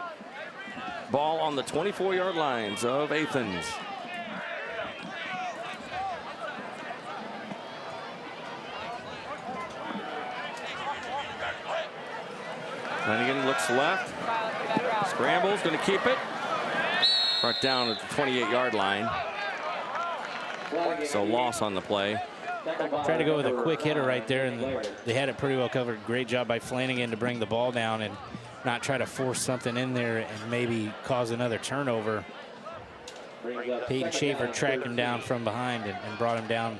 Ball on the 24-yard lines of Athens. Flanagan looks left, scrambles, going to keep it. Right down at the 28-yard line. So loss on the play. Tried to go with a quick hitter right there, and they had it pretty well covered. Great job by Flanagan to bring the ball down and not try to force something in there and maybe cause another turnover. Peyton Schaefer tracked him down from behind and brought him down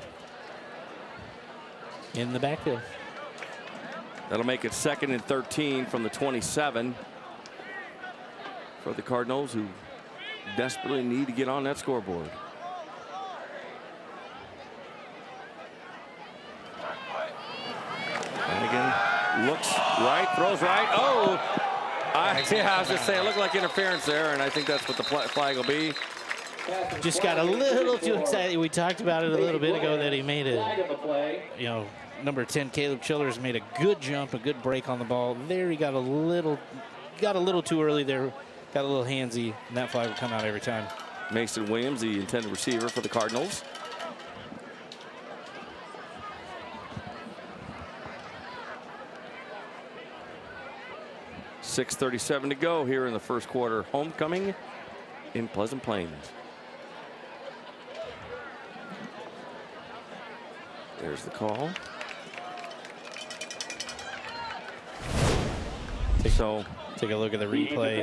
in the backfield. That'll make it 2nd and 13 from the 27 for the Cardinals, who desperately need to get on that scoreboard. Flanagan looks right, throws right. Oh, I was just saying, it looked like interference there, and I think that's what the flag will be. Just got a little too excited. We talked about it a little bit ago that he made a, number 10 Caleb Childers made a good jump, a good break on the ball. There he got a little too early there, got a little handsy, and that flag will come out every time. Mason Williams, the intended receiver for the Cardinals. .637 to go here in the first quarter. Homecoming in Pleasant Plains. There's the call. Take a look at the replay.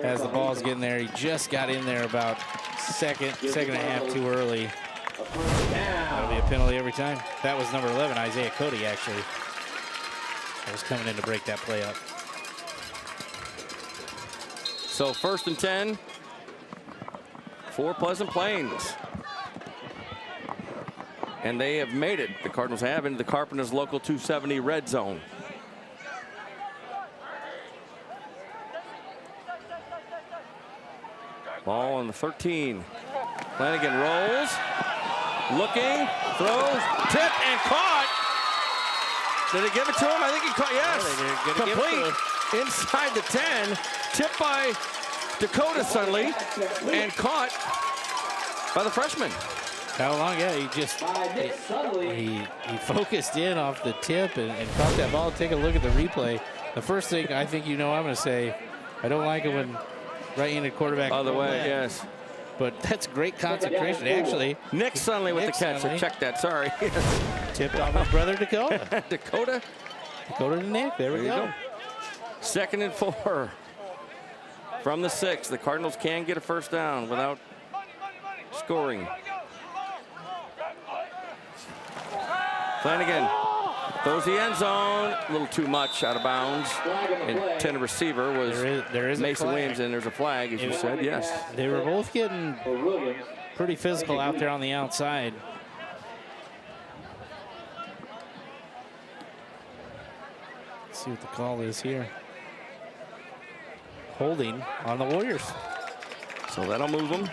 As the ball's getting there, he just got in there about second and a half too early. That'll be a penalty every time. That was number 11, Isaiah Cody, actually. I was coming in to break that play up. So 1st and 10 for Pleasant Plains. And they have made it. The Cardinals have into the Carpenters Local 270 red zone. Ball on the 13. Flanagan rolls, looking, throws, tipped and caught. Did they give it to him? I think he caught, yes. Complete inside the 10, tipped by Dakota Sunley and caught by the freshman. How long? Yeah, he focused in off the tip and caught that ball. Take a look at the replay. The first thing I think I'm going to say, I don't like it when right-handed quarterback. Other way, yes. But that's great concentration. Actually, Nick Sunley with the catch. So check that. Sorry. Tipped off his brother Dakota. Dakota to Nick. There we go. 2nd and 4 from the 6. The Cardinals can get a first down without scoring. Flanagan throws the end zone, a little too much out of bounds. Intended receiver was there is Mason Williams, and there's a flag, as you said, yes. They were both getting pretty physical out there on the outside. Let's see what the call is here. Holding on the Warriors. So that'll move them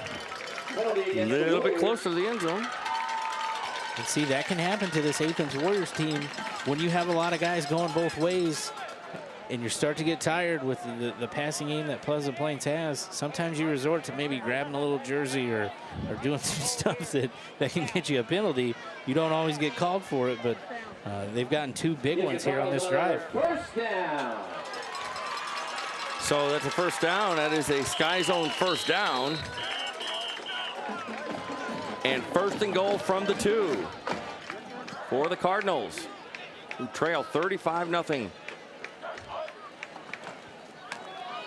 a little bit closer to the end zone. And see, that can happen to this Athens Warriors team when you have a lot of guys going both ways. and you start to get tired with the passing game that Pleasant Plains has, sometimes you resort to maybe grabbing a little jersey or doing some stuff that can get you a penalty. You don't always get called for it, but they've gotten 2 big ones here on this drive. First down. So that's a first down. That is a Sky Zone first down. And first and goal from the 2 for the Cardinals, who trail 35-0.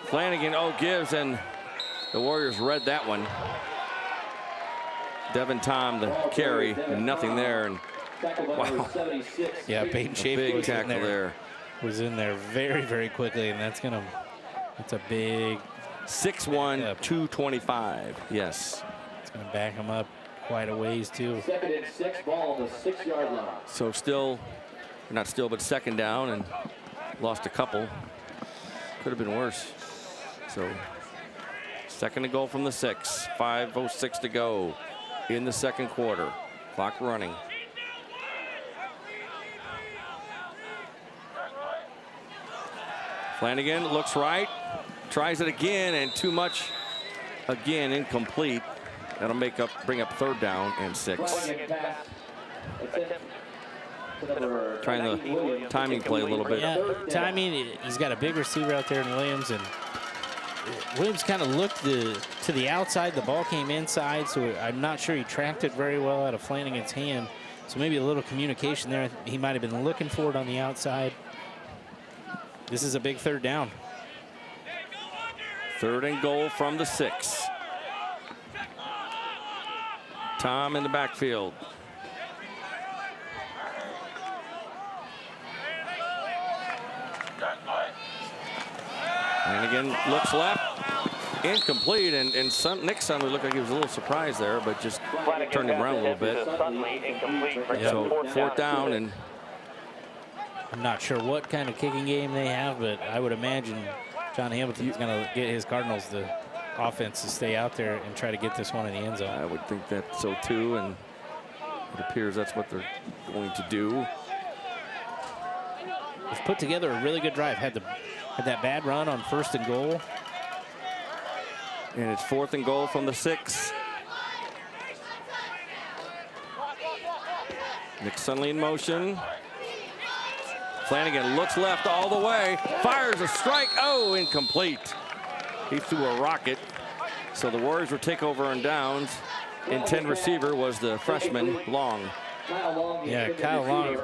Flanagan, gives, and the Warriors read that one. Devin Tom, the carry, nothing there. And wow. Yeah, Peyton Schaefer big tackle there. Was in there very, very quickly, and that's a big 6'1", 225. Yes. It's going to back him up quite a ways too. 2nd and 6, ball on the 6-yard line. So not still, but second down, and lost a couple. Could have been worse. So second and goal from the 6. 5:06 to go in the second quarter. Clock running. Flanagan looks right, tries it again, and too much. Again, incomplete. That'll bring up third down and 6. Trying the timing play a little bit. Yeah, timing. He's got a big receiver out there in Williams, and Williams kind of looked to the outside. The ball came inside, so I'm not sure he tracked it very well out of Flanagan's hand. So maybe a little communication there. He might have been looking for it on the outside. This is a big third down. Third and goal from the 6. Tom in the backfield. Flanagan looks left, incomplete, and Nick Suddenly looked like he was a little surprised there, but just turned him around a little bit. So fourth down, and I'm not sure what kind of kicking game they have, but I would imagine John Hamilton's going to get his Cardinals the offense to stay out there and try to get this one in the end zone. I would think that so too, and it appears that's what they're going to do. They've put together a really good drive. Had that bad run on first and goal. And it's fourth and goal from the 6. Nick Suddenly in motion. Flanagan looks left all the way, fires a strike. Oh, incomplete. He threw a rocket. So the Warriors will take over on downs. Intent receiver was the freshman, Long. Yeah, Kyle Long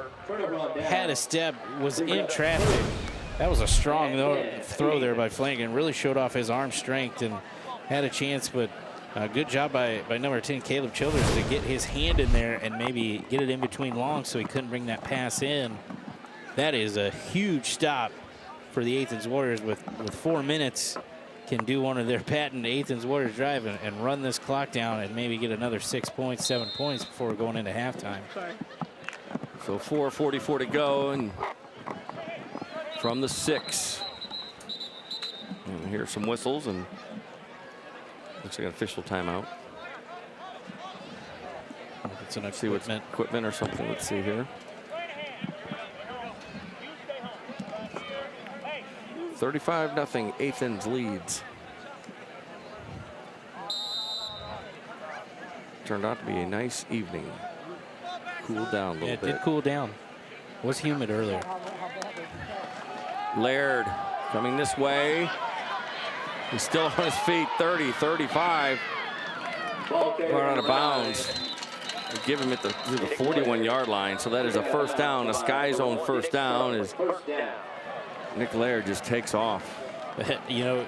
had a step, was in traffic. That was a strong throw there by Flanagan. Really showed off his arm strength and had a chance, but good job by number 10, Caleb Childers, to get his hand in there and maybe get it in between Long so he couldn't bring that pass in. That is a huge stop for the Athens Warriors with 4 minutes. Can do one of their patent Athens Warriors drive and run this clock down and maybe get another 6 points, 7 points before going into halftime. So 4:44 to go, and from the 6. And here's some whistles, and looks like an official timeout. It's an equipment or something. Let's see here. 35-0, Athens leads. Turned out to be a nice evening. Cooled down a little bit. It did cool down. It was humid earlier. Laird coming this way. He's still on his feet. 30, 35. Brought out of bounds. They give him at the 41-yard line. So that is a first down. A Sky Zone first down. Is Nick Laird just takes off. You know,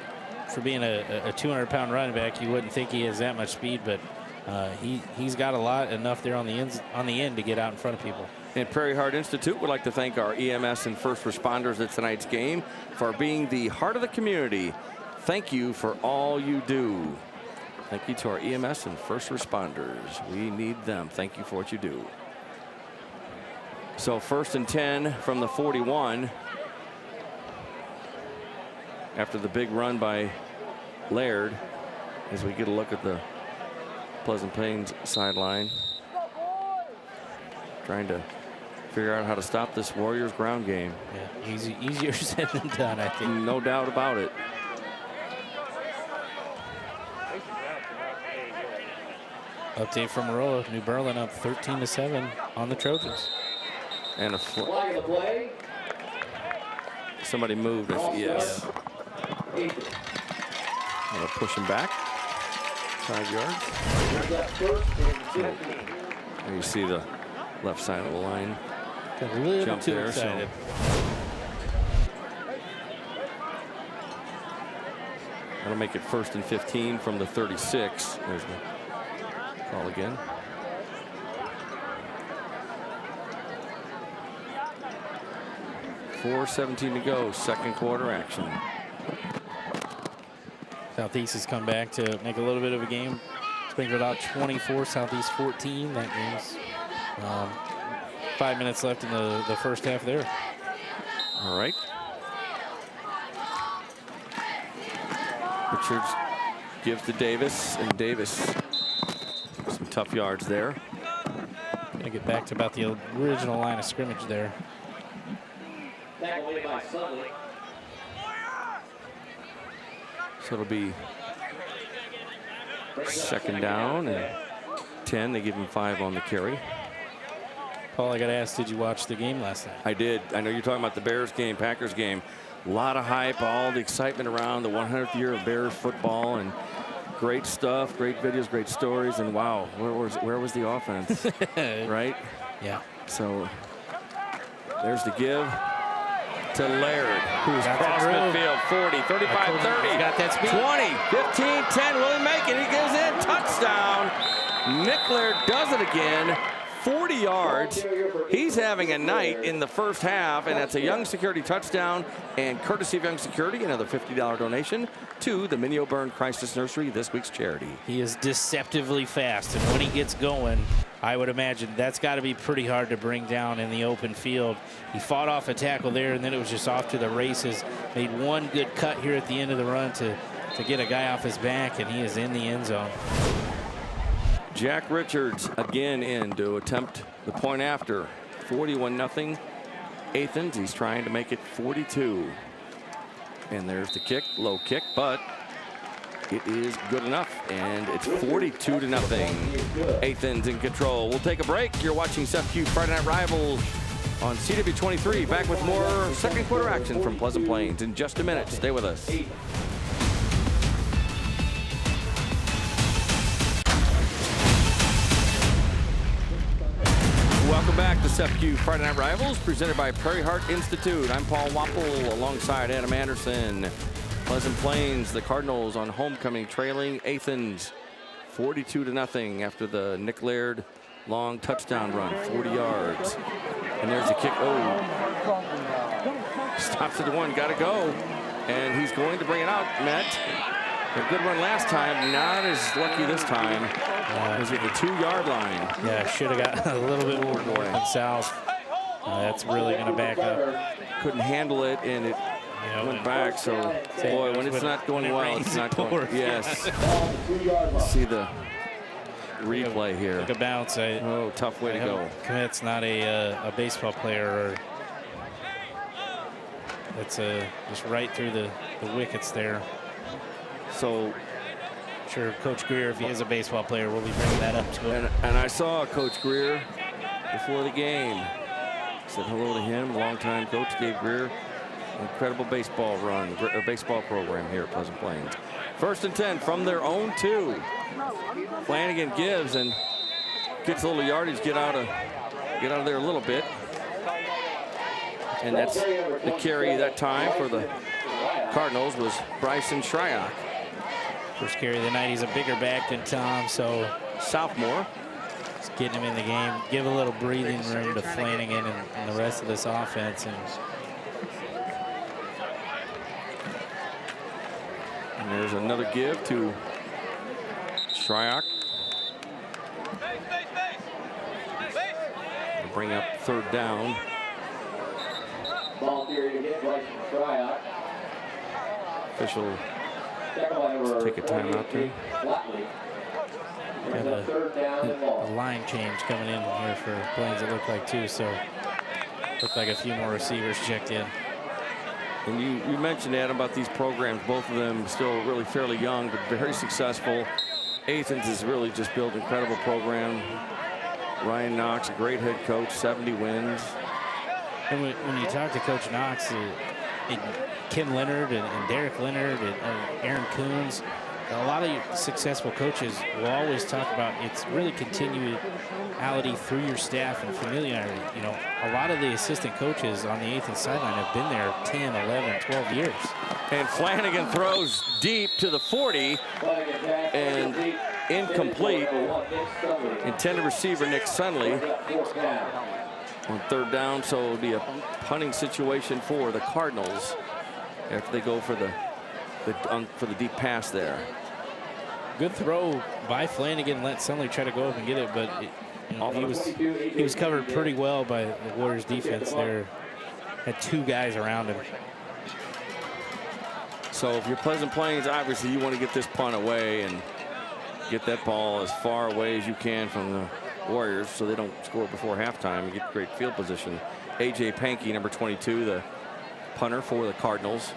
for being a 200-pound running back, you wouldn't think he has that much speed, but he's got enough there on the end to get out in front of people. And Prairie Heart Institute would like to thank our EMS and first responders at tonight's game for being the heart of the community. Thank you for all you do. Thank you to our EMS and first responders. We need them. Thank you for what you do. So 1st and 10 from the 41. After the big run by Laird, as we get a look at the Pleasant Plains sideline. Trying to figure out how to stop this Warriors ground game. Yeah, easier said than done, I think. No doubt about it. Update from Marola. New Berlin up 13-7 on the Trojans. And Flag of the play. somebody moved. Yes. Athens. Gonna push him back. 5 yards. Left first and 15. And you see the left side of the line. Got a little Jump too there, so- excited. That'll make it 1st and 15 from the 36. There's the call again. .4:17 to go. Second quarter action. Southeast has come back to make a little bit of a game. Springfield out 24, Southeast 14. That means 5 minutes left in the first half there. All right. Richards gives to Davis, and Davis some tough yards there. Gonna get back to about the original line of scrimmage there. Tackle made by Sudley. So it'll be 2nd down and 10. They give him 5 on the carry. Paul, I got to ask, did you watch the game last night? I did. I know you're talking about the Bears game, Packers game. A lot of hype, all the excitement around the 100th year of Bears football, and great stuff, great videos, great stories, and wow, where was the offense, right? Yeah. So there's the give to Laird, who's That's crossed a groove. midfield, 40, 35, 30, He's got that speed. 20, 15, 10, will he make it? He goes in, touchdown. Nick Laird does it again. 40 yards. He's having a night in the first half, and that's a Young Security touchdown. And courtesy of Young Security, another $50 donation to the Minnie O'Byrne Crisis Nursery, this week's charity. He is deceptively fast, and when he gets going, I would imagine that's got to be pretty hard to bring down in the open field. He fought off a tackle there, and then it was just off to the races. Made one good cut here at the end of the run to get a guy off his back, and he is in the end zone. Jack Richards again in to attempt the point after. 41-0 Athens. He's trying to make it 42. And there's the kick, low kick, but it is good enough. And it's 42-0. Athens in control. We'll take a break. You're watching Cefcu Friday Night Rivals on CW23. Back with more second quarter action from Pleasant Plains in just a minute. Stay with us. Welcome back to Cefcu Friday Night Rivals, presented by Prairie Heart Institute. I'm Paul Wapple alongside Adam Anderson. Pleasant Plains, the Cardinals on homecoming, trailing Athens 42-0 after the Nick Laird long touchdown run, 40 yards. And there's the kick. Oh, stops at the 1, gotta go. And he's going to bring it out, Matt. A good run last time, not as lucky this time. Was at the 2-yard line. Yeah, should have got a little bit more south. That's really going to back up. Couldn't handle it, and it went back. So, boy, when it's not going well, it's not going. Yes. See the replay here. Took a bounce. Oh, tough way to go. Commit's not a baseball player. Or that's just right through the wickets there. So. Sure, Coach Greer, if he is a baseball player, will be bringing that up to him. And I saw Coach Greer before the game. Said hello to him, longtime coach Dave Greer. Incredible baseball run, or baseball program here at Pleasant Plains. 1st and 10 from their own 2. Flanagan gives and gets a little yardage, get out of there a little bit. And that's the carry that time for the Cardinals was Bryson Shryock. First carry of the night. He's a bigger back than Tom, so sophomore. Just getting him in the game. Give a little breathing room to Flanagan and the rest of this offense. And there's another give to Shryock. Bring up 3rd down. Ball theory to hit Bryson Shryock. Official. Take a timeout there. Got a line change coming in here for Plains, it looked like, too. So Looked like a few more receivers checked in. And you mentioned, Adam, about these programs, both of them still really fairly young, but very successful. Athens has really just built an incredible program. Ryan Knox, a great head coach, 70 wins. And when you talk to Coach Knox, and Ken Leonard and Derek Leonard and Aaron Coons, a lot of successful coaches will always talk about it's really continuality through your staff and familiarity. You know, a lot of the assistant coaches on the Athens sideline have been there 10, 11, 12 years. And Flanagan throws deep to the 40 and incomplete. Intended receiver Nick Sunley on third down, so it'll be a punting situation for the Cardinals after they go for the deep pass there. Good throw by Flanagan. Let Sunley try to go up and get it, but he was covered pretty well by the Warriors defense there. Had two guys around him. So if you're Pleasant Plains, obviously you want to get this punt away and get that ball as far away as you can from the Warriors so they don't score before halftime and get great field position. A.J. Pankey, number 22, the punter for the Cardinals.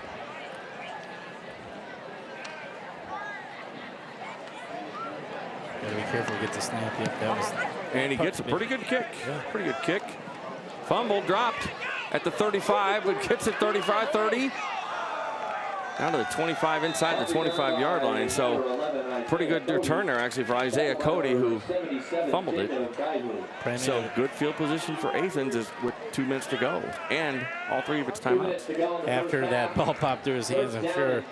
Gotta be careful to get the snap. Yep, that was. And he gets a pretty good kick. Yeah. Pretty good kick. Fumble dropped at the 35, but gets it 35, 30. Down to the 25, inside the 25-yard line. So pretty good return there, actually, for Isaiah Cody, who fumbled it. So good field position for Athens is with 2 minutes to go, and all 3 of its timeouts. After that ball popped through his hands, I'm sure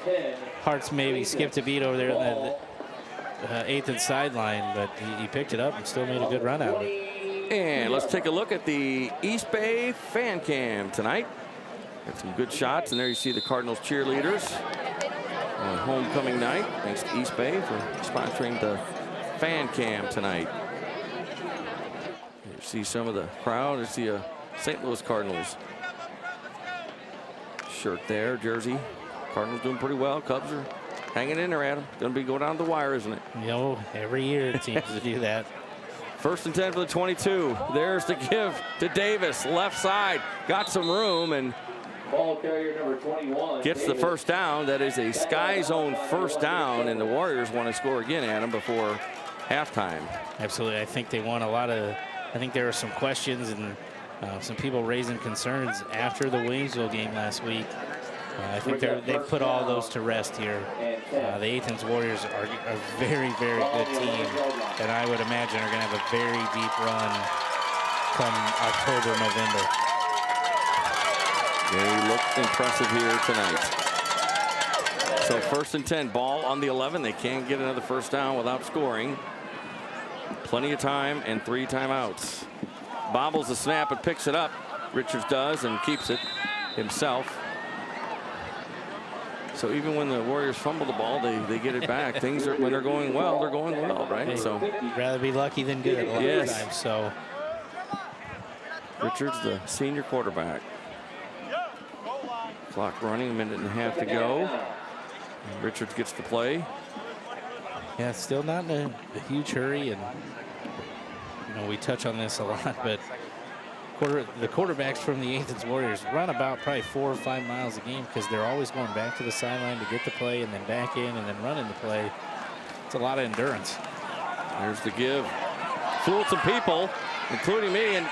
Hart's maybe skipped a beat over there in the Athens sideline, but he picked it up and still made a good run out of it. And let's take a look at the East Bay fan cam tonight. Got some good shots, and there you see the Cardinals cheerleaders on homecoming night. Thanks to East Bay for sponsoring the fan cam tonight. You see some of the crowd. You see a St. Louis Cardinals shirt there, jersey. Cardinals doing pretty well. Cubs are hanging in there, Adam. Going to be going down the wire, isn't it? You know, every year it seems to do that. 1st and 10 for the 22. There's the give to Davis, left side. Got some room and Ball carrier number 21. gets the first down. That is a Sky Zone first down, and the Warriors want to score again, Adam, before halftime. Absolutely. I think they won a lot of. I think there were some questions and some people raising concerns after the Williamsville game last week. I think they've put all those to rest here. The Athens Warriors are a very, very good team, and I would imagine are going to have a very deep run come October, November. They look impressive here tonight. So 1st and 10, ball on the 11. They can't get another first down without scoring. Plenty of time and 3 timeouts. Bobbles the snap and picks it up. Richards does and keeps it himself. So even when the Warriors fumble the ball, they get it back. Things are, when they're going well, they're going well, right? Hey, so rather be lucky than good a lot of times. So Richards, the senior quarterback. Clock running, 1.5 minutes to go. And Richards gets the play. Yeah, still not in a huge hurry, and you know we touch on this a lot, but the quarterbacks from the Athens Warriors run about probably 4 or 5 miles a game because they're always going back to the sideline to get the play and then back in and then running the play. It's a lot of endurance. There's the give. Fooled some people, including me, and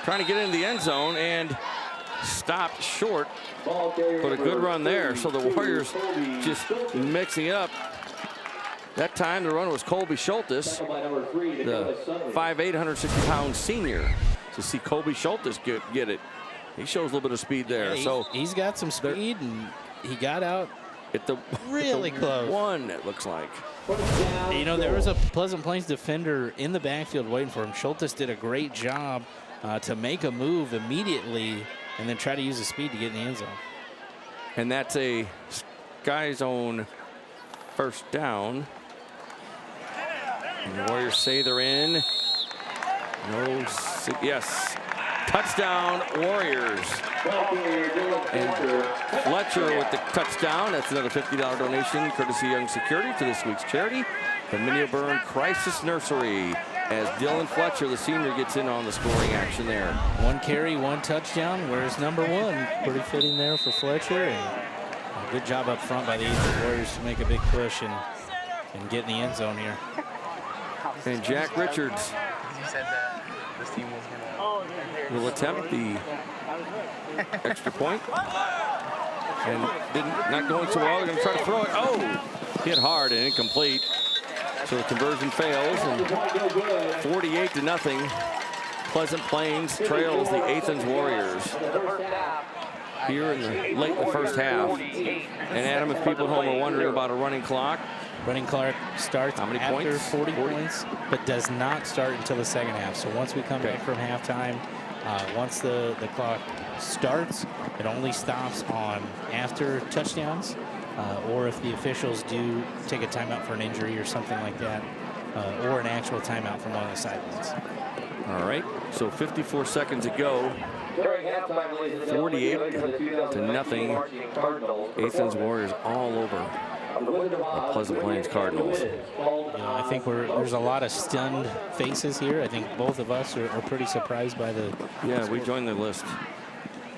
trying to get into the end zone and stopped short. But a good run there. So the Warriors just mixing it up. That time the runner was Colby Schultes, the 5'8", 160-pound senior. To see Colby Schultes get it, he shows a little bit of speed there. Yeah, so he's got some speed, and he got out at the really close. One, it looks like. You know, there was a Pleasant Plains defender in the backfield waiting for him. Schultes did a great job to make a move immediately and then try to use the speed to get in the end zone. And that's a Sky Zone first down. And the Warriors say they're in. No, yes. Touchdown, Warriors. And Fletcher with the touchdown. That's another $50 donation, courtesy Young Security, to this week's charity, the Minneoburn Crisis Nursery. as Dylan Fletcher, the senior, gets in on the scoring action there. 1 carry, 1 touchdown. Where's number 1? Pretty fitting there for Fletcher. And a good job up front by the Athens Warriors to make a big push and get in the end zone here. And Jack Richards will attempt the extra point. And not going so well. They're going to try to throw it. Oh, hit hard and incomplete. So the conversion fails. And 48-0. Pleasant Plains trails the Athens Warriors here in late in the first half. And Adam, if people at home are wondering about a running clock. Running clock starts How many after points? 40 points, but does not start until the second half. So once we come back from halftime, once the clock starts, it only stops on after touchdowns, or if the officials do take a timeout for an injury or something like that, or an actual timeout from one of the sidelines. All right, so 54 seconds ago. 48-0. Athens Warriors all over the Pleasant Plains Cardinals. I think there's a lot of stunned faces here. I think both of us are pretty surprised by the. Yeah, we joined the list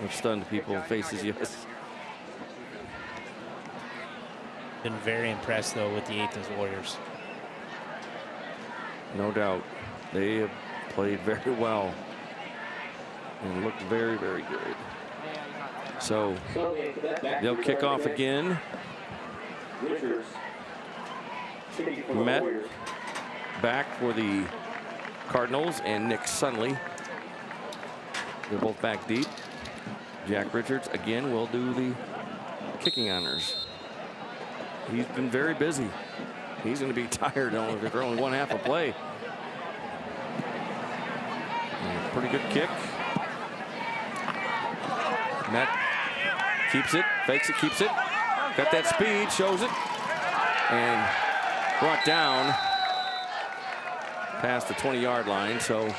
of stunned people faces. Yes. Been very impressed though with the Athens Warriors. No doubt, they have played very well and looked very, very good. So they'll kick off again. Met back for the Cardinals and Nick Sunley. They're both back deep. Jack Richards again will do the kicking honors. He's been very busy. He's going to be tired after only one half a play. And pretty good kick. Matt keeps it, fakes it, keeps it. Got that speed, shows it. And brought down past the 20-yard line. So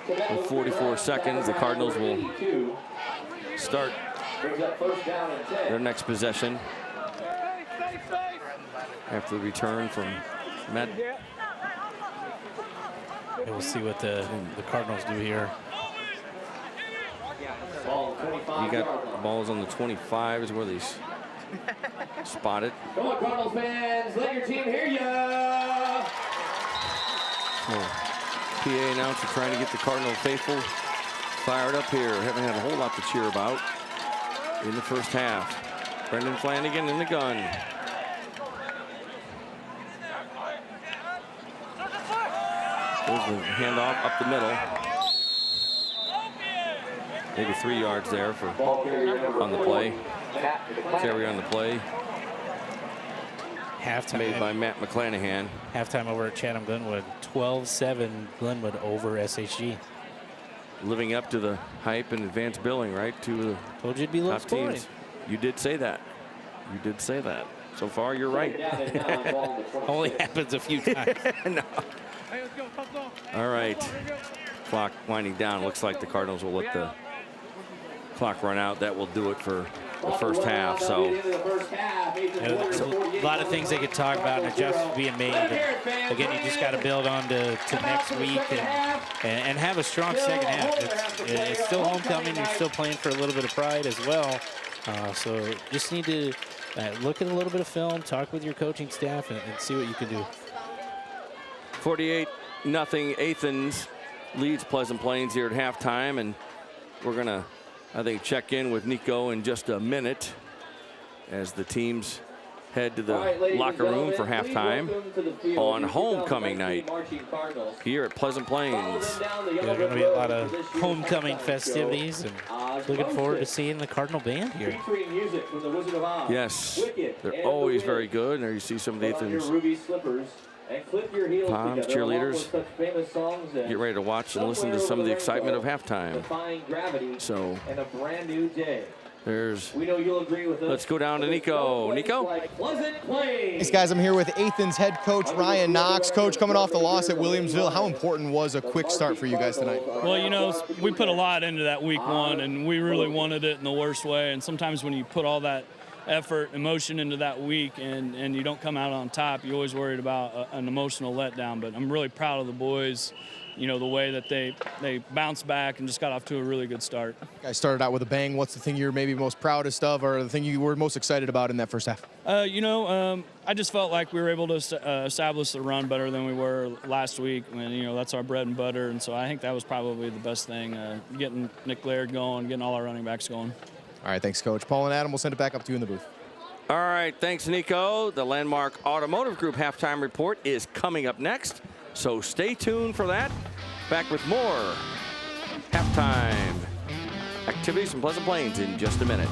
with 44 seconds, the Cardinals will start their next possession after the return from Matt. We'll see what the Cardinals do here. You got balls on the 25 is where they spot it. Come on, Cardinals fans, let your team hear ya! PA announcer trying to get the Cardinal faithful fired up here. Haven't had a whole lot to cheer about in the first half. Brendan Flanagan in the gun. There's the handoff up the middle. Maybe 3 yards there for on the play. Carry on the play. Halftime made by Matt McClanahan. Halftime over at Chatham Glenwood. 12-7 Glenwood over SHG. Living up to the hype and advanced billing, right? To the told you it'd be low top scoring. Teams. You did say that. You did say that. So far, you're right. Only happens a few times. No. All right. Clock winding down. Looks like the Cardinals will let the clock run out. That will do it for the first half. So there's a lot of things they could talk about and adjustments being made. And again, you just got to build on to next week and have a strong second half. It's still homecoming. You're still playing for a little bit of pride as well. So just need to look at a little bit of film, talk with your coaching staff, and see what you can do. 48-0 Athens leads Pleasant Plains here at halftime, and we're going to, I think, check in with Nico in just a minute as the teams head to the locker room for halftime on homecoming night here at Pleasant Plains. There's going to be a lot of homecoming festivities, and looking forward to seeing the Cardinal band here. Yes, they're always very good. And there you see some of the Athens Poms, cheerleaders, get ready to watch and listen to some of the excitement of halftime. So there's, let's go down to Nico. Nico? Thanks, guys. I'm here with Athens head coach Ryan Knox. Coach, coming off the loss at Williamsville, how important was a quick start for you guys tonight? Well, you know, we put a lot into that week one, and we really wanted it in the worst way. And sometimes when you put all that effort, emotion into that week, and you don't come out on top, you're always worried about an emotional letdown. But I'm really proud of the boys, you know, the way that they bounced back and just got off to a really good start. You guys started out with a bang. What's the thing you're maybe most proudest of, or the thing you were most excited about in that first half? I just felt like we were able to establish the run better than we were last week. And, you know, that's our bread and butter. And so I think that was probably the best thing, getting Nick Laird going, getting all our running backs going. All right, thanks, Coach. Paul and Adam, we'll send it back up to you in the booth. All right, thanks, Nico. The Landmark Automotive Group halftime report is coming up next, so stay tuned for that. Back with more halftime activities from Pleasant Plains in just a minute.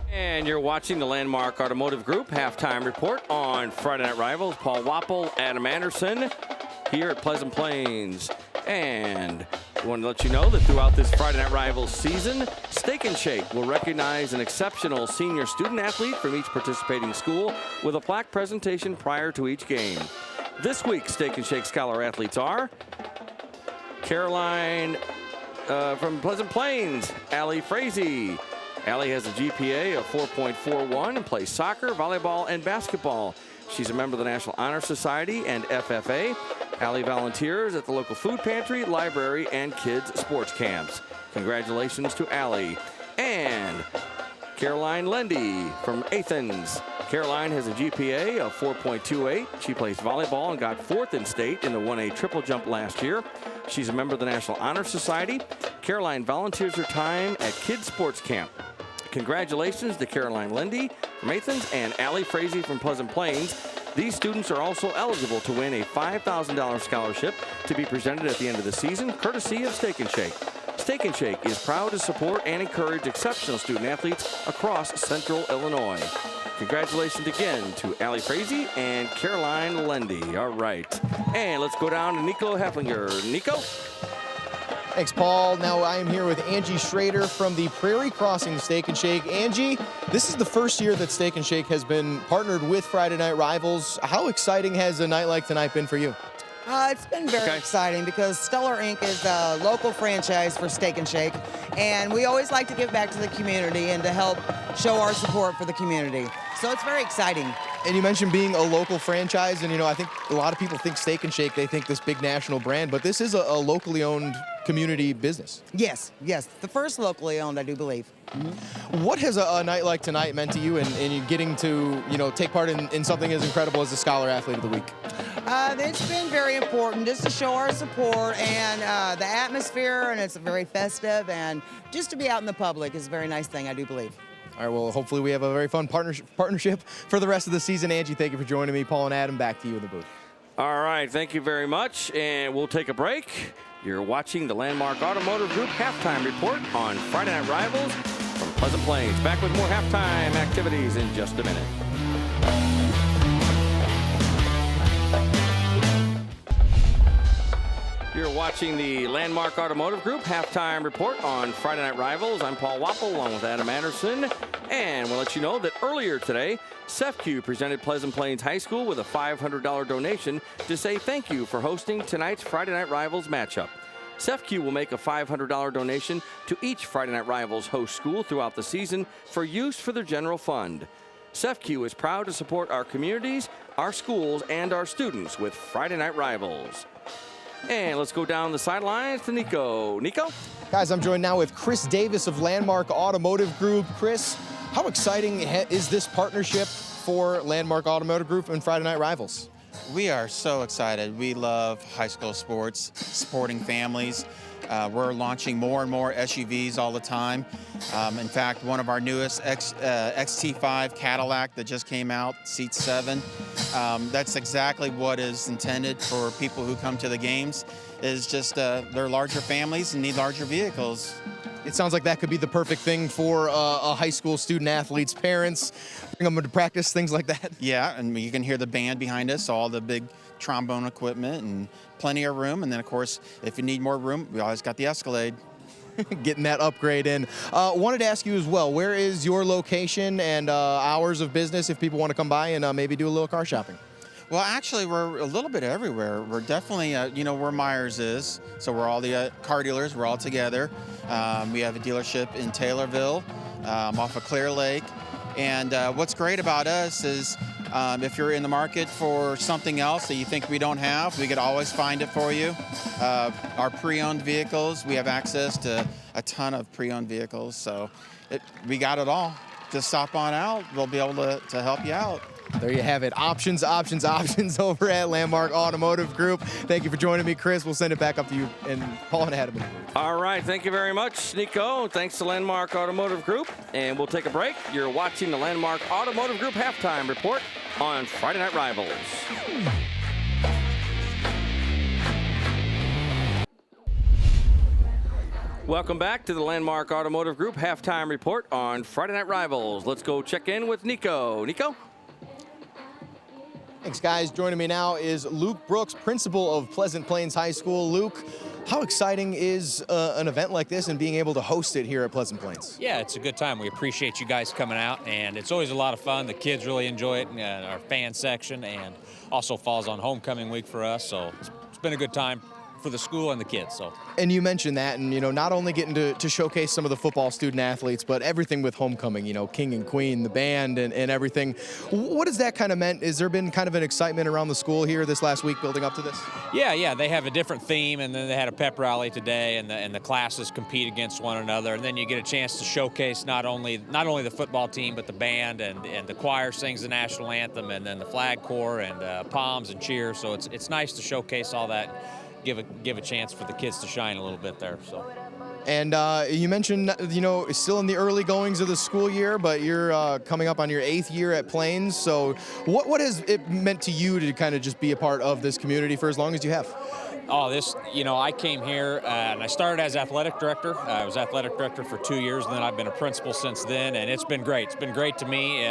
And you're watching the Landmark Automotive Group halftime report on Friday Night Rivals. Paul Wapple, Adam Anderson here at Pleasant Plains. And I want to let you know that throughout this Friday Night Rivals season, Steak and Shake will recognize an exceptional senior student athlete from each participating school with a plaque presentation prior to each game. This week, Steak and Shake Scholar athletes are Caroline from Pleasant Plains, Allie Frazee. Allie has a GPA of 4.41 and plays soccer, volleyball, and basketball. She's a member of the National Honor Society and FFA. Allie volunteers at the local food pantry, library, and kids' sports camps. Congratulations to Allie. And Caroline Lendy from Athens. Caroline has a GPA of 4.28. She plays volleyball and got 4th in state in the 1A triple jump last year. She's a member of the National Honor Society. Caroline volunteers her time at kids' sports camp. Congratulations to Caroline Lendy from Athens and Allie Frazee from Pleasant Plains. These students are also eligible to win a $5,000 scholarship to be presented at the end of the season, courtesy of Steak and Shake. Steak and Shake is proud to support and encourage exceptional student athletes across Central Illinois. Congratulations again to Allie Frazee and Caroline Lendy. All right. And let's go down to Nico Hefflinger. Nico? Thanks, Paul. Now I am here with Angie Schrader from the Prairie Crossing Steak and Shake. Angie, this is the first year that Steak and Shake has been partnered with Friday Night Rivals. How exciting has a night like tonight been for you? It's been very exciting because Stellar Inc. is a local franchise for Steak and Shake, and we always like to give back to the community and to help show our support for the community. So it's very exciting. And you mentioned being a local franchise, and I think a lot of people think Steak and Shake, they think this big national brand, but this is a locally owned community business. Yes, the first locally owned, I do believe. Mm-hmm. What has a night like tonight meant to you in getting to, take part in something as incredible as the Scholar Athlete of the Week? It's been very important just to show our support and the atmosphere, and it's very festive, and just to be out in the public is a very nice thing, I do believe. All right, well, hopefully we have a very fun partnership for the rest of the season. Angie, thank you for joining me. Paul and Adam, back to you in the booth. All right, thank you very much, and we'll take a break. You're watching the Landmark Automotive Group halftime report on Friday Night Rivals from Pleasant Plains. Back with more halftime activities in just a minute. You're watching the Landmark Automotive Group halftime report on Friday Night Rivals. I'm Paul Wapple along with Adam Anderson. And we'll let you know that earlier today, Cefcu presented Pleasant Plains High School with a $500 donation to say thank you for hosting tonight's Friday Night Rivals matchup. Cefcu will make a $500 donation to each Friday Night Rivals host school throughout the season for use for their general fund. Cefcu is proud to support our communities, our schools, and our students with Friday Night Rivals. And let's go down the sidelines to Nico. Nico? Guys, I'm joined now with Chris Davis of Landmark Automotive Group. Chris, how exciting is this partnership for Landmark Automotive Group and Friday Night Rivals? We are so excited. We love high school sports, supporting families. We're launching more and more SUVs all the time. In fact, one of our newest XT5 Cadillac that just came out, seats 7. That's exactly what is intended for people who come to the games, is just they're larger families and need larger vehicles. It sounds like that could be the perfect thing for a high school student athlete's parents. Bring them to practice, things like that. Yeah, and you can hear the band behind us, all the big trombone equipment, and plenty of room. And then, of course, if you need more room, we always got the Escalade. Getting that upgrade in. Wanted to ask you as well, where is your location and hours of business if people want to come by and maybe do a little car shopping? Well, actually, we're a little bit everywhere. We're definitely, where Myers is. So we're all the car dealers. We're all together. We have a dealership in Taylorville, off of Clear Lake. And what's great about us is if you're in the market for something else that you think we don't have, we could always find it for you. Our pre-owned vehicles, we have access to a ton of pre-owned vehicles. So we got it all. Just stop on out. We'll be able to help you out. There you have it. Options over at Landmark Automotive Group. Thank you for joining me, Chris. We'll send it back up to you and Paul and Adam. All right. Thank you very much, Nico. Thanks to Landmark Automotive Group. And we'll take a break. You're watching the Landmark Automotive Group halftime report on Friday Night Rivals. Welcome back to the Landmark Automotive Group halftime report on Friday Night Rivals. Let's go check in with Nico. Nico? Thanks, guys. Joining me now is Luke Brooks, principal of Pleasant Plains High School. Luke, how exciting is an event like this and being able to host it here at Pleasant Plains? Yeah, it's a good time. We appreciate you guys coming out, and it's always a lot of fun. The kids really enjoy it, and our fan section, and also falls on homecoming week for us, so it's been a good time for the school and the kids. So. And you mentioned that, and not only getting to showcase some of the football student athletes, but everything with homecoming, king and queen, the band, and everything. What has that kind of meant? Has there been kind of an excitement around the school here this last week building up to this? Yeah, they have a different theme, and then they had a pep rally today, and the classes compete against one another, and then you get a chance to showcase not only the football team, but the band, and the choir sings the national anthem, and then the flag corps, and palms and cheers. So it's nice to showcase all that. Give a chance for the kids to shine a little bit there. So. And you mentioned, still in the early goings of the school year, but you're coming up on your 8th year at Plains. So what has it meant to you to kind of just be a part of this community for as long as you have? Oh, I came here and I started as athletic director. I was athletic director for 2 years, and then I've been a principal since then, and it's been great. It's been great to me.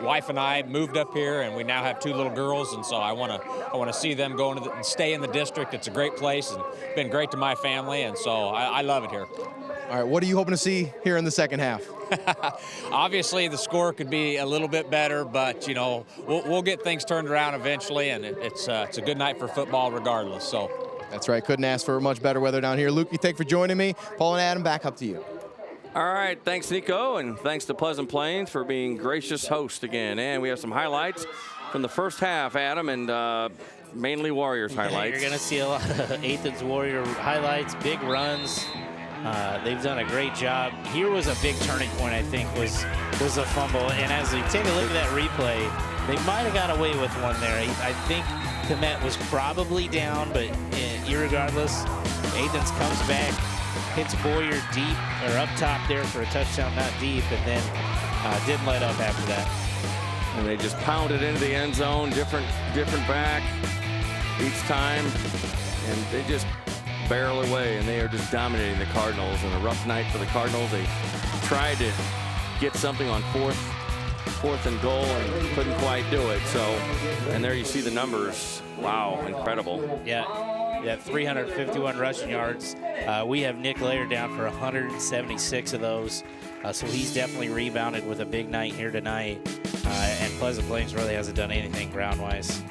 Wife and I moved up here, and we now have 2 little girls, and so I want to see them go and stay in the district. It's a great place, and it's been great to my family, and so I love it here. All right, what are you hoping to see here in the second half? Obviously, the score could be a little bit better, but we'll get things turned around eventually, and it's a good night for football regardless. So. That's right. Couldn't ask for much better weather down here. Luke, thanks for joining me. Paul and Adam, back up to you. All right, thanks, Nico, and thanks to Pleasant Plains for being gracious host again. And we have some highlights from the first half, Adam, and mainly Warriors highlights. You're going to see a lot of Athens Warrior highlights, big runs. They've done a great job. Here was a big turning point, I think, was a fumble. And as we take a look at that replay, they might have got away with one there. I think Komet was probably down, but irregardless, Athens comes back, hits Boyer deep, or up top there for a touchdown, not deep, and then didn't let up after that. And they just pounded into the end zone, different back each time, and they just barrel away, and they are just dominating the Cardinals. And a rough night for the Cardinals. They tried to get something on fourth and goal and couldn't quite do it. So, and there you see the numbers. Wow, incredible. Yeah, 351 rushing yards. We have Nick Lair down for 176 of those. So he's definitely rebounded with a big night here tonight. And Pleasant Plains really hasn't done anything ground-wise.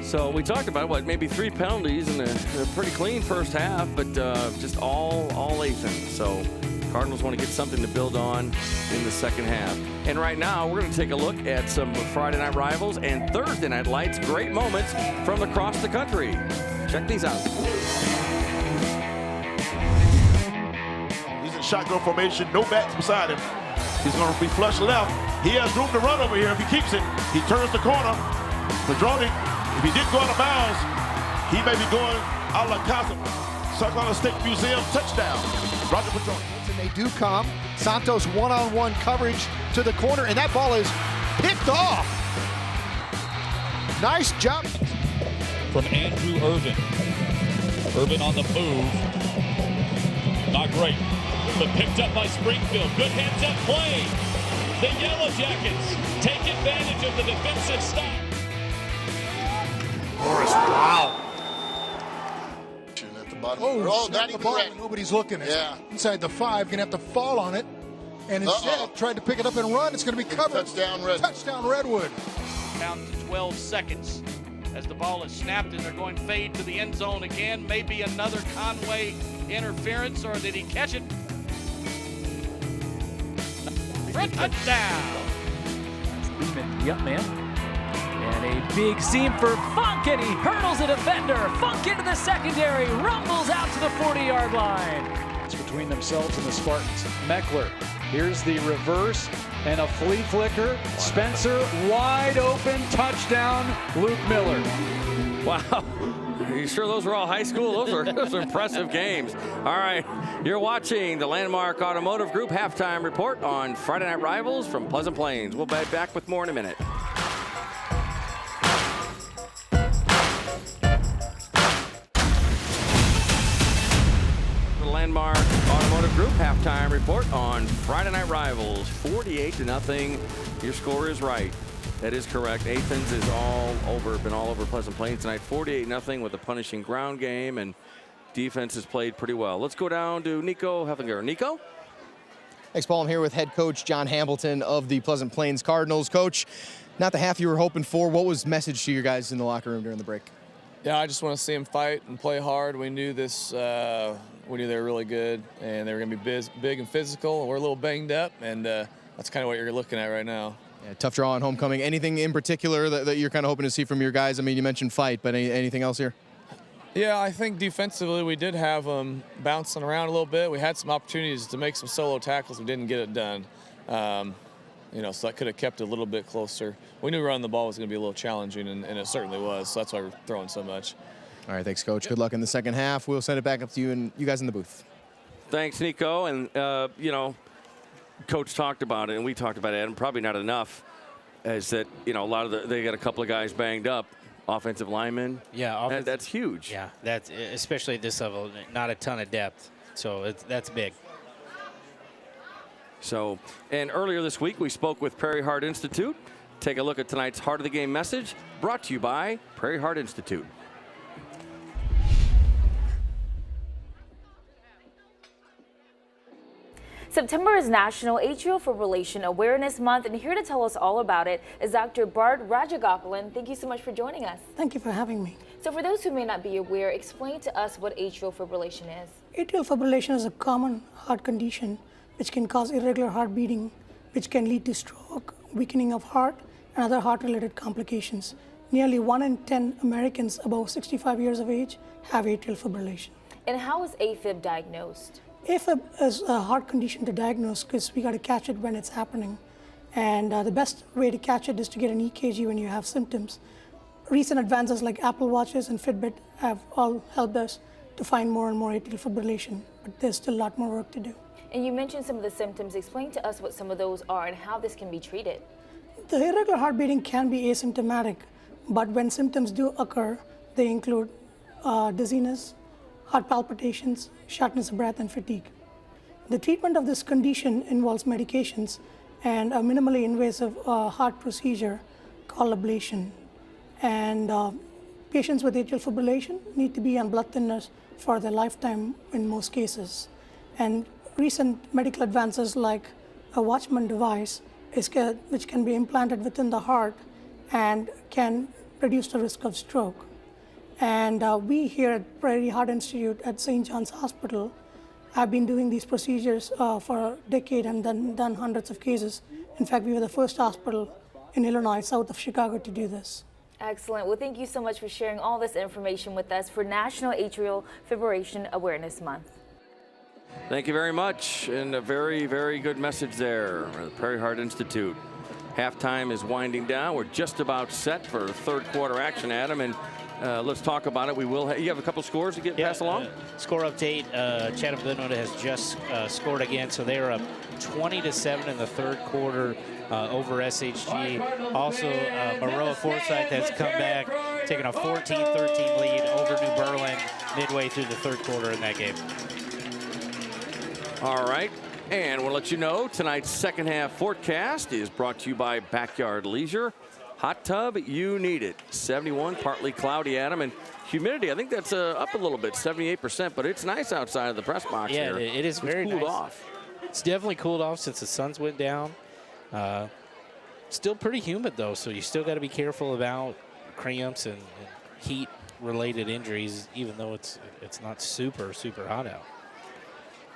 So we talked about, maybe 3 penalties and a pretty clean first half, but just all Athens. So Cardinals want to get something to build on in the second half. And right now, we're going to take a look at some Friday Night Rivals and Thursday Night Lights. Great moments from across the country. Check these out. He's in shotgun formation, no backs beside him. He's going to be flush left. He has room to run over here if he keeps it. He turns the corner. Padroni, if he didn't go out of bounds, he may be going a la Casa. South State Museum touchdown. Roger Padroni. And they do come. Santos one-on-one coverage to the corner, and that ball is picked off. Nice jump. From Andrew Irvin. Irvin on the move. Not great, but picked up by Springfield. Good heads-up play. The Yellow Jackets take advantage of the defensive stop. Morris, wow. At the bottom. Oh, the ball. Nobody's looking. Yeah. Inside the 5, gonna have to fall on it. And instead tried to pick it up and run. It's gonna be covered. Touchdown, Redwood. Touchdown, Redwood. count to 12 seconds as the ball is snapped and they're going fade to the end zone again. Maybe another Conway interference, or did he catch it? For a touchdown. Yep, man. And a big seam for Funk, and he hurdles a defender. Funk into the secondary, rumbles out to the 40-yard line. It's between themselves and the Spartans. Meckler, here's the reverse and a flea flicker. Spencer, wide open, touchdown, Luke Miller. Wow. Are you sure those were all high school? Those are impressive games. All right, you're watching the Landmark Automotive Group halftime report on Friday Night Rivals from Pleasant Plains. We'll be back with more in a minute. The Landmark Automotive Group halftime report on Friday Night Rivals. 48-0. Your score is right. That is correct. Athens is been all over Pleasant Plains tonight. 48-0 with a punishing ground game, and defense has played pretty well. Let's go down to Nico Heffinger. Nico? Thanks, Paul. I'm here with head coach John Hamilton of the Pleasant Plains Cardinals. Coach, not the half you were hoping for. What was the message to your guys in the locker room during the break? Yeah, I just want to see them fight and play hard. We knew this. We knew they were really good, and they were going to be big and physical. We're a little banged up, and that's kind of what you're looking at right now. Yeah, tough draw on homecoming. Anything in particular that you're kind of hoping to see from your guys? I mean, you mentioned fight, but anything else here? Yeah, I think defensively we did have them bouncing around a little bit. We had some opportunities to make some solo tackles. We didn't get it done. So that could have kept it a little bit closer. We knew running the ball was going to be a little challenging, and it certainly was. So that's why we're throwing so much. All right, thanks, Coach. Good luck in the second half. We'll send it back up to you and you guys in the booth. Thanks, Nico. And, Coach talked about it, and we talked about it, and probably not enough, is that, they got a couple of guys banged up, offensive linemen. Yeah, that's huge. Yeah, that's especially at this level, not a ton of depth. So that's big. So, and earlier this week, we spoke with Prairie Heart Institute. Take a look at tonight's Heart of the Game message, brought to you by Prairie Heart Institute. September is National Atrial Fibrillation Awareness Month, and here to tell us all about it is Dr. Bart Rajagopalan. Thank you so much for joining us. Thank you for having me. So for those who may not be aware, explain to us what atrial fibrillation is. Atrial fibrillation is a common heart condition which can cause irregular heart beating, which can lead to stroke, weakening of heart, and other heart-related complications. Nearly 1 in 10 Americans above 65 years of age have atrial fibrillation. And how is AFib diagnosed? AFib is a hard condition to diagnose because we got to catch it when it's happening. And the best way to catch it is to get an EKG when you have symptoms. Recent advances like Apple Watches and Fitbit have all helped us to find more and more atrial fibrillation, but there's still a lot more work to do. And you mentioned some of the symptoms. Explain to us what some of those are and how this can be treated. The irregular heart beating can be asymptomatic, but when symptoms do occur, they include dizziness, heart palpitations, shortness of breath, and fatigue. The treatment of this condition involves medications and a minimally invasive heart procedure called ablation. And patients with atrial fibrillation need to be on blood thinners for their lifetime in most cases. And recent medical advances like a Watchman device, which can be implanted within the heart and can reduce the risk of stroke. And we here at Prairie Heart Institute at St. John's Hospital have been doing these procedures for a decade and then done hundreds of cases. In fact, we were the first hospital in Illinois, south of Chicago, to do this. Excellent. Well, thank you so much for sharing all this information with us for National Atrial Fibrillation Awareness Month. Thank you very much, and a very, very good message there, the Prairie Heart Institute. Halftime is winding down. We're just about set for third quarter action, Adam, and let's talk about it. We will. You have a couple scores to get passed along? Score update, Chattanooga has just scored again, so they are up 20-7 in the third quarter over SHG. Also, Maroa Forsyth has come back, taking a 14-13 lead over New Berlin midway through the third quarter in that game. All right, and we'll let you know tonight's second half forecast is brought to you by Backyard Leisure. Hot tub, you need it. 71, partly cloudy, Adam, and humidity, I think that's up a little bit, 78%, but it's nice outside of the press box here. Yeah, it is very cooled nice. off. It's definitely cooled off since the suns went down. Still pretty humid, though, so you still got to be careful about cramps and heat-related injuries, even though it's not super hot out.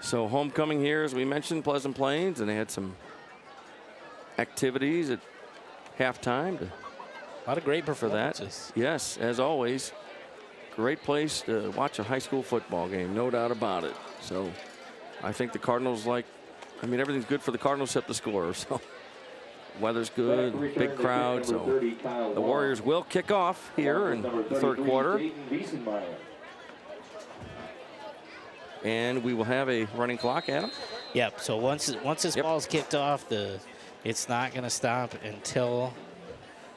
So homecoming here, as we mentioned, Pleasant Plains, and they had some activities at halftime. A lot of great performances. Yes, as always. Great place to watch a high school football game, no doubt about it. So I think the Cardinals everything's good for the Cardinals except the score. So weather's good, big crowd. So the Warriors will kick off here in the third quarter. And we will have a running clock, Adam. Yep, so once this ball's kicked off, it's not going to stop until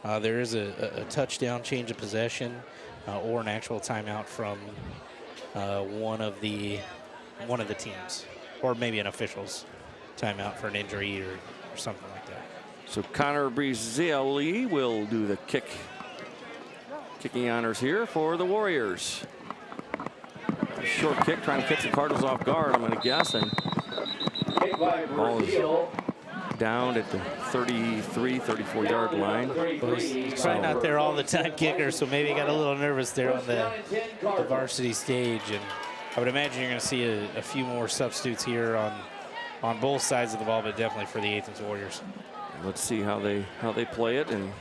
there is a touchdown, change of possession, or an actual timeout from one of the teams, or maybe an official's timeout for an injury or something like that. So Connor Brizelli will do the kicking honors here for the Warriors. Short kick, trying to catch the Cardinals off guard, I'm going to guess, and ball is down at the 33, 34-yard line. He's probably not there all the time, kicker, so maybe he got a little nervous there on the varsity stage. And I would imagine you're going to see a few more substitutes here on both sides of the ball, but definitely for the Athens Warriors. Let's see how they play it and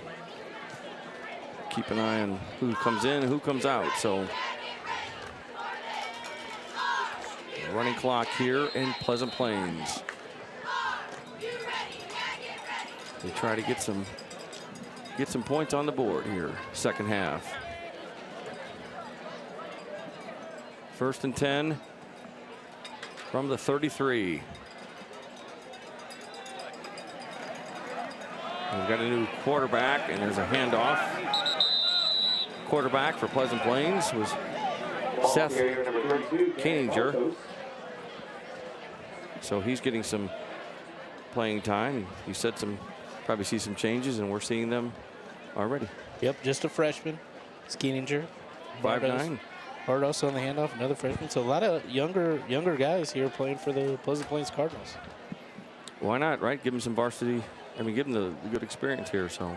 keep an eye on who comes in and who comes out. So running clock here in Pleasant Plains. They try to get some points on the board here, second half. 1st and 10 from the 33. We've got a new quarterback, and there's a handoff. Quarterback for Pleasant Plains was Seth Koeninger. So he's getting some playing time. He said probably see some changes, and we're seeing them already. Yep, just a freshman. It's Koeninger. 5'9". Bardos on the handoff, another freshman. So a lot of younger guys here playing for the Pleasant Plains Cardinals. Why not, right? Give them some varsity. Give them the good experience here. So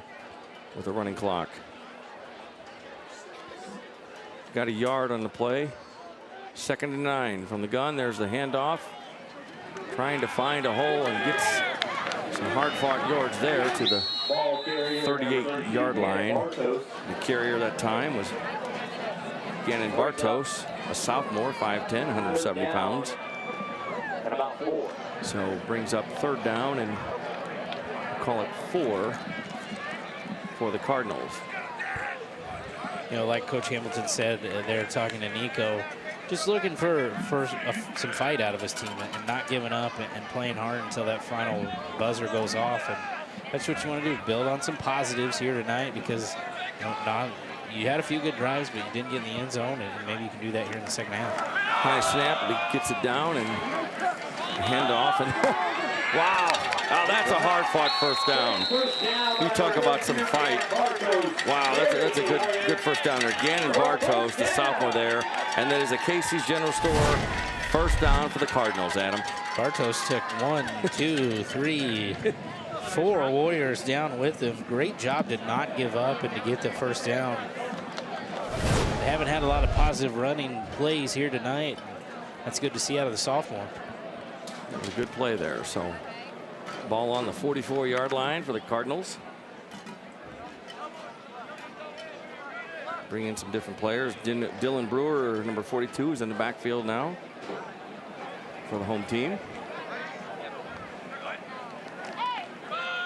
with a running clock. Got a yard on the play. 2nd and 9 from the gun. There's the handoff. Trying to find a hole and gets some hard-fought yards there to the 38-yard line. The carrier that time was Gannon Bartos, a sophomore, 5'10", 170 pounds. So brings up 3rd down, and we'll call it 4 for the Cardinals. Like Coach Hamilton said, they're talking to Nico, just looking for some fight out of his team and not giving up and playing hard until that final buzzer goes off. And that's what you want to do, build on some positives here tonight, because you had a few good drives, but you didn't get in the end zone, and maybe you can do that here in the second half. High snap, he gets it down and hand off, and wow. Oh, that's a hard-fought first down. You talk about some fight. Wow, that's a good first down there. Gannon Bartos, the sophomore there, and that is a Casey's General Store first down for the Cardinals, Adam. Bartos took 1, 2, 3, 4 Warriors down with him. Great job to not give up and to get the first down. They haven't had a lot of positive running plays here tonight. That's good to see out of the sophomore. It was a good play there. So ball on the 44-yard line for the Cardinals. Bring in some different players. Dylan Brewer, number 42, is in the backfield now for the home team.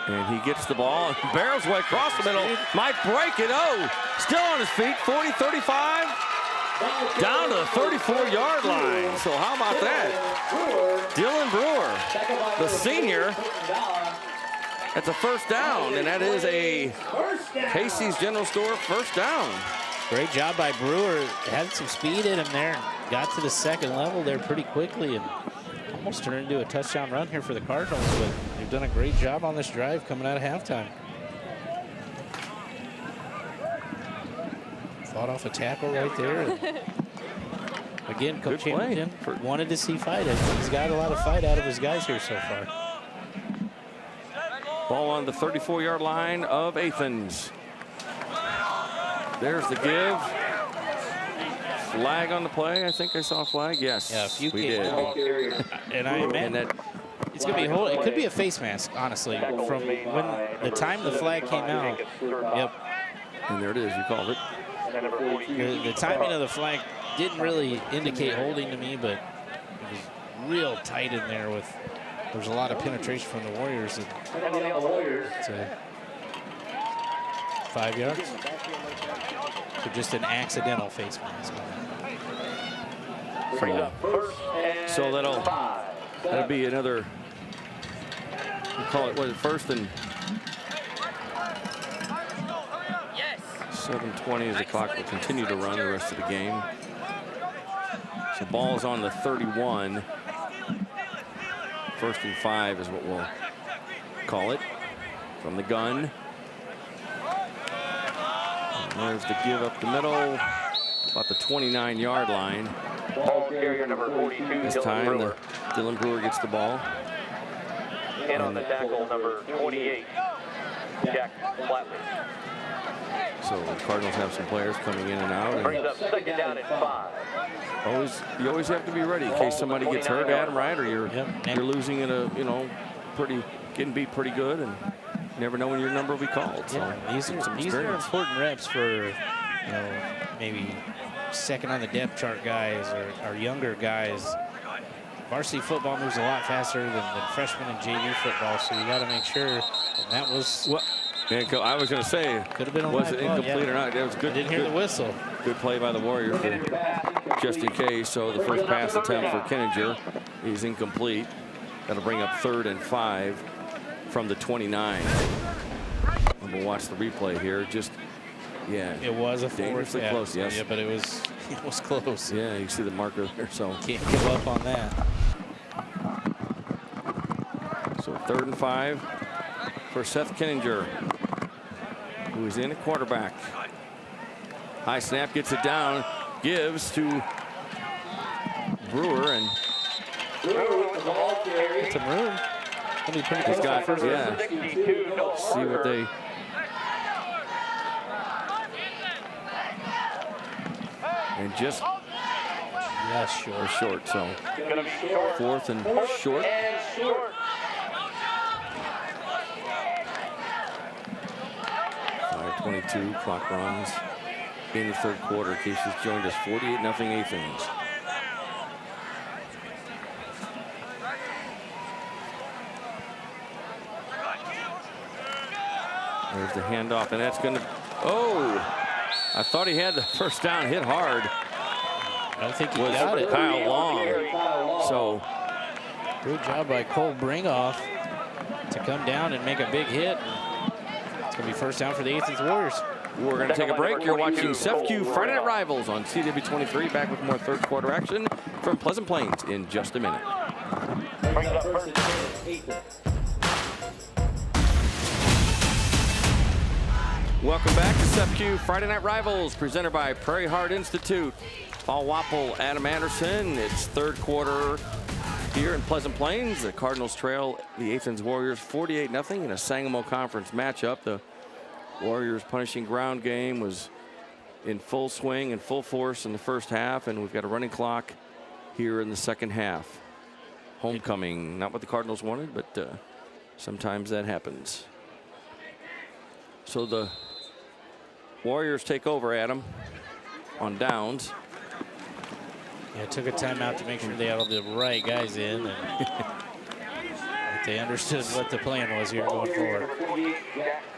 And he gets the ball and barrels way across the middle. Might break it. Oh, still on his feet. 40, 35. Down to the 34-yard line. So how about that? Dylan Brewer, the senior. That's a first down, and that is a Casey's General Store first down. Great job by Brewer. Had some speed in him there. Got to the second level there pretty quickly and almost turned into a touchdown run here for the Cardinals, but they've done a great job on this drive coming out of halftime. Fought off a tackle right there. And again, Coach Hamilton wanted to see fight. He's got a lot of fight out of his guys here so far. Ball on the 34-yard line of Athens. There's the give. Flag on the play. I think I saw a flag. Yes, Yeah, if you we did. And I imagine it's going to be it could be a face mask, honestly, from when the time the flag came out. Yep. And there it is. You called it. The timing of the flag didn't really indicate holding to me, but it was real tight in there. There's a lot of penetration from the Warriors. It's 5 yards. So just an accidental face mask. So that'll be another. We'll call it, what is it, first and 7:20 as the clock will continue to run the rest of the game. So ball's on the 31. First and 5 is what we'll call it from the gun. And there's the give up the middle, about the 29-yard line. Ball carrier number 42. This time Dylan Brewer gets the ball. And on the tackle number 28, Jack Flatley. So the Cardinals have some players coming in and out. Brings up 2nd down and 5. You always have to be ready in case somebody gets hurt, Adam, right? Or you're losing in a getting beat pretty good, and you never know when your number will be called. So these are important reps for maybe second on the depth chart guys or younger guys. Varsity football moves a lot faster than freshman and JV football, so you got to make sure. And that was I was going to say, could have been was it incomplete or not? That was good. I didn't hear the whistle. Good play by the Warriors, just in case. So the first pass attempt for Kenninger is incomplete. That'll bring up 3rd and 5 from the 29. And we'll watch the replay here. It was a dangerously close. Yes, but it was close. Yeah, you see the marker there. So can't give up on that. So 3rd and 5 for Seth Kenninger, who is in at quarterback. High snap, gets it down, gives to Brewer, and get some room. He's got, see what they. And just short. So 4th and short. 5:22 clock runs in the 3rd quarter. In case you've joined us, 48-0 Athens. There's the handoff, and that's going to. Oh! I thought he had the first down, hit hard. I don't think he got it. Kyle Long. So good job by Cole Bringoff to come down and make a big hit. It's going to be first down for the Athens Warriors. We're going to take a break. You're watching Cefcu Friday Night Rivals on CW23. Back with more 3rd quarter action from Pleasant Plains in just a minute. Welcome back to Cefcu Friday Night Rivals, presented by Prairie Heart Institute. Paul Wappel, Adam Anderson. It's 3rd quarter here in Pleasant Plains. The Cardinals trail the Athens Warriors 48-0 in a Sangamo Conference matchup. The Warriors' punishing ground game was in full swing and full force in the first half, and we've got a running clock here in the second half. Homecoming, not what the Cardinals wanted, but sometimes that happens. So the Warriors take over, Adam, on downs. Yeah, took a timeout to make sure they had all the right guys in, and they understood what the plan was here going forward.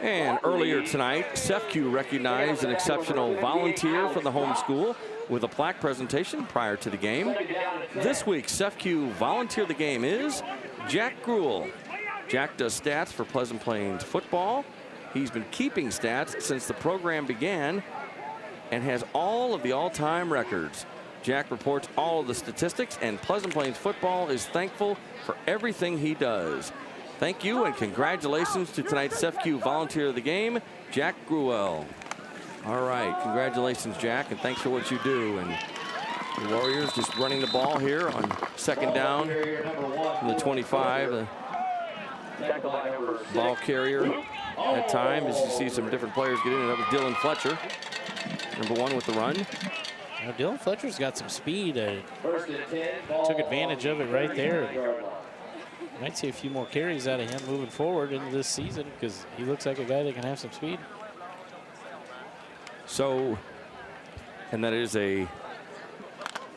And earlier tonight, Cefcu recognized an exceptional volunteer for the home school with a plaque presentation prior to the game. This week, Cefcu Volunteer of the Game is Jack Gruel. Jack does stats for Pleasant Plains football. He's been keeping stats since the program began and has all of the all-time records. Jack reports all of the statistics, and Pleasant Plains football is thankful for everything he does. Thank you and congratulations to tonight's Cefcu Volunteer of the Game, Jack Gruel. All right, congratulations, Jack, and thanks for what you do. And the Warriors just running the ball here on 2nd down from the 25. Tackled by number 6. Ball carrier at times, as you see some different players get in. And that was Dylan Fletcher, number 1 with the run. Now, Dylan Fletcher's got some speed. Took advantage of it right there. Might see a few more carries out of him moving forward into this season because he looks like a guy that can have some speed. So, and that is a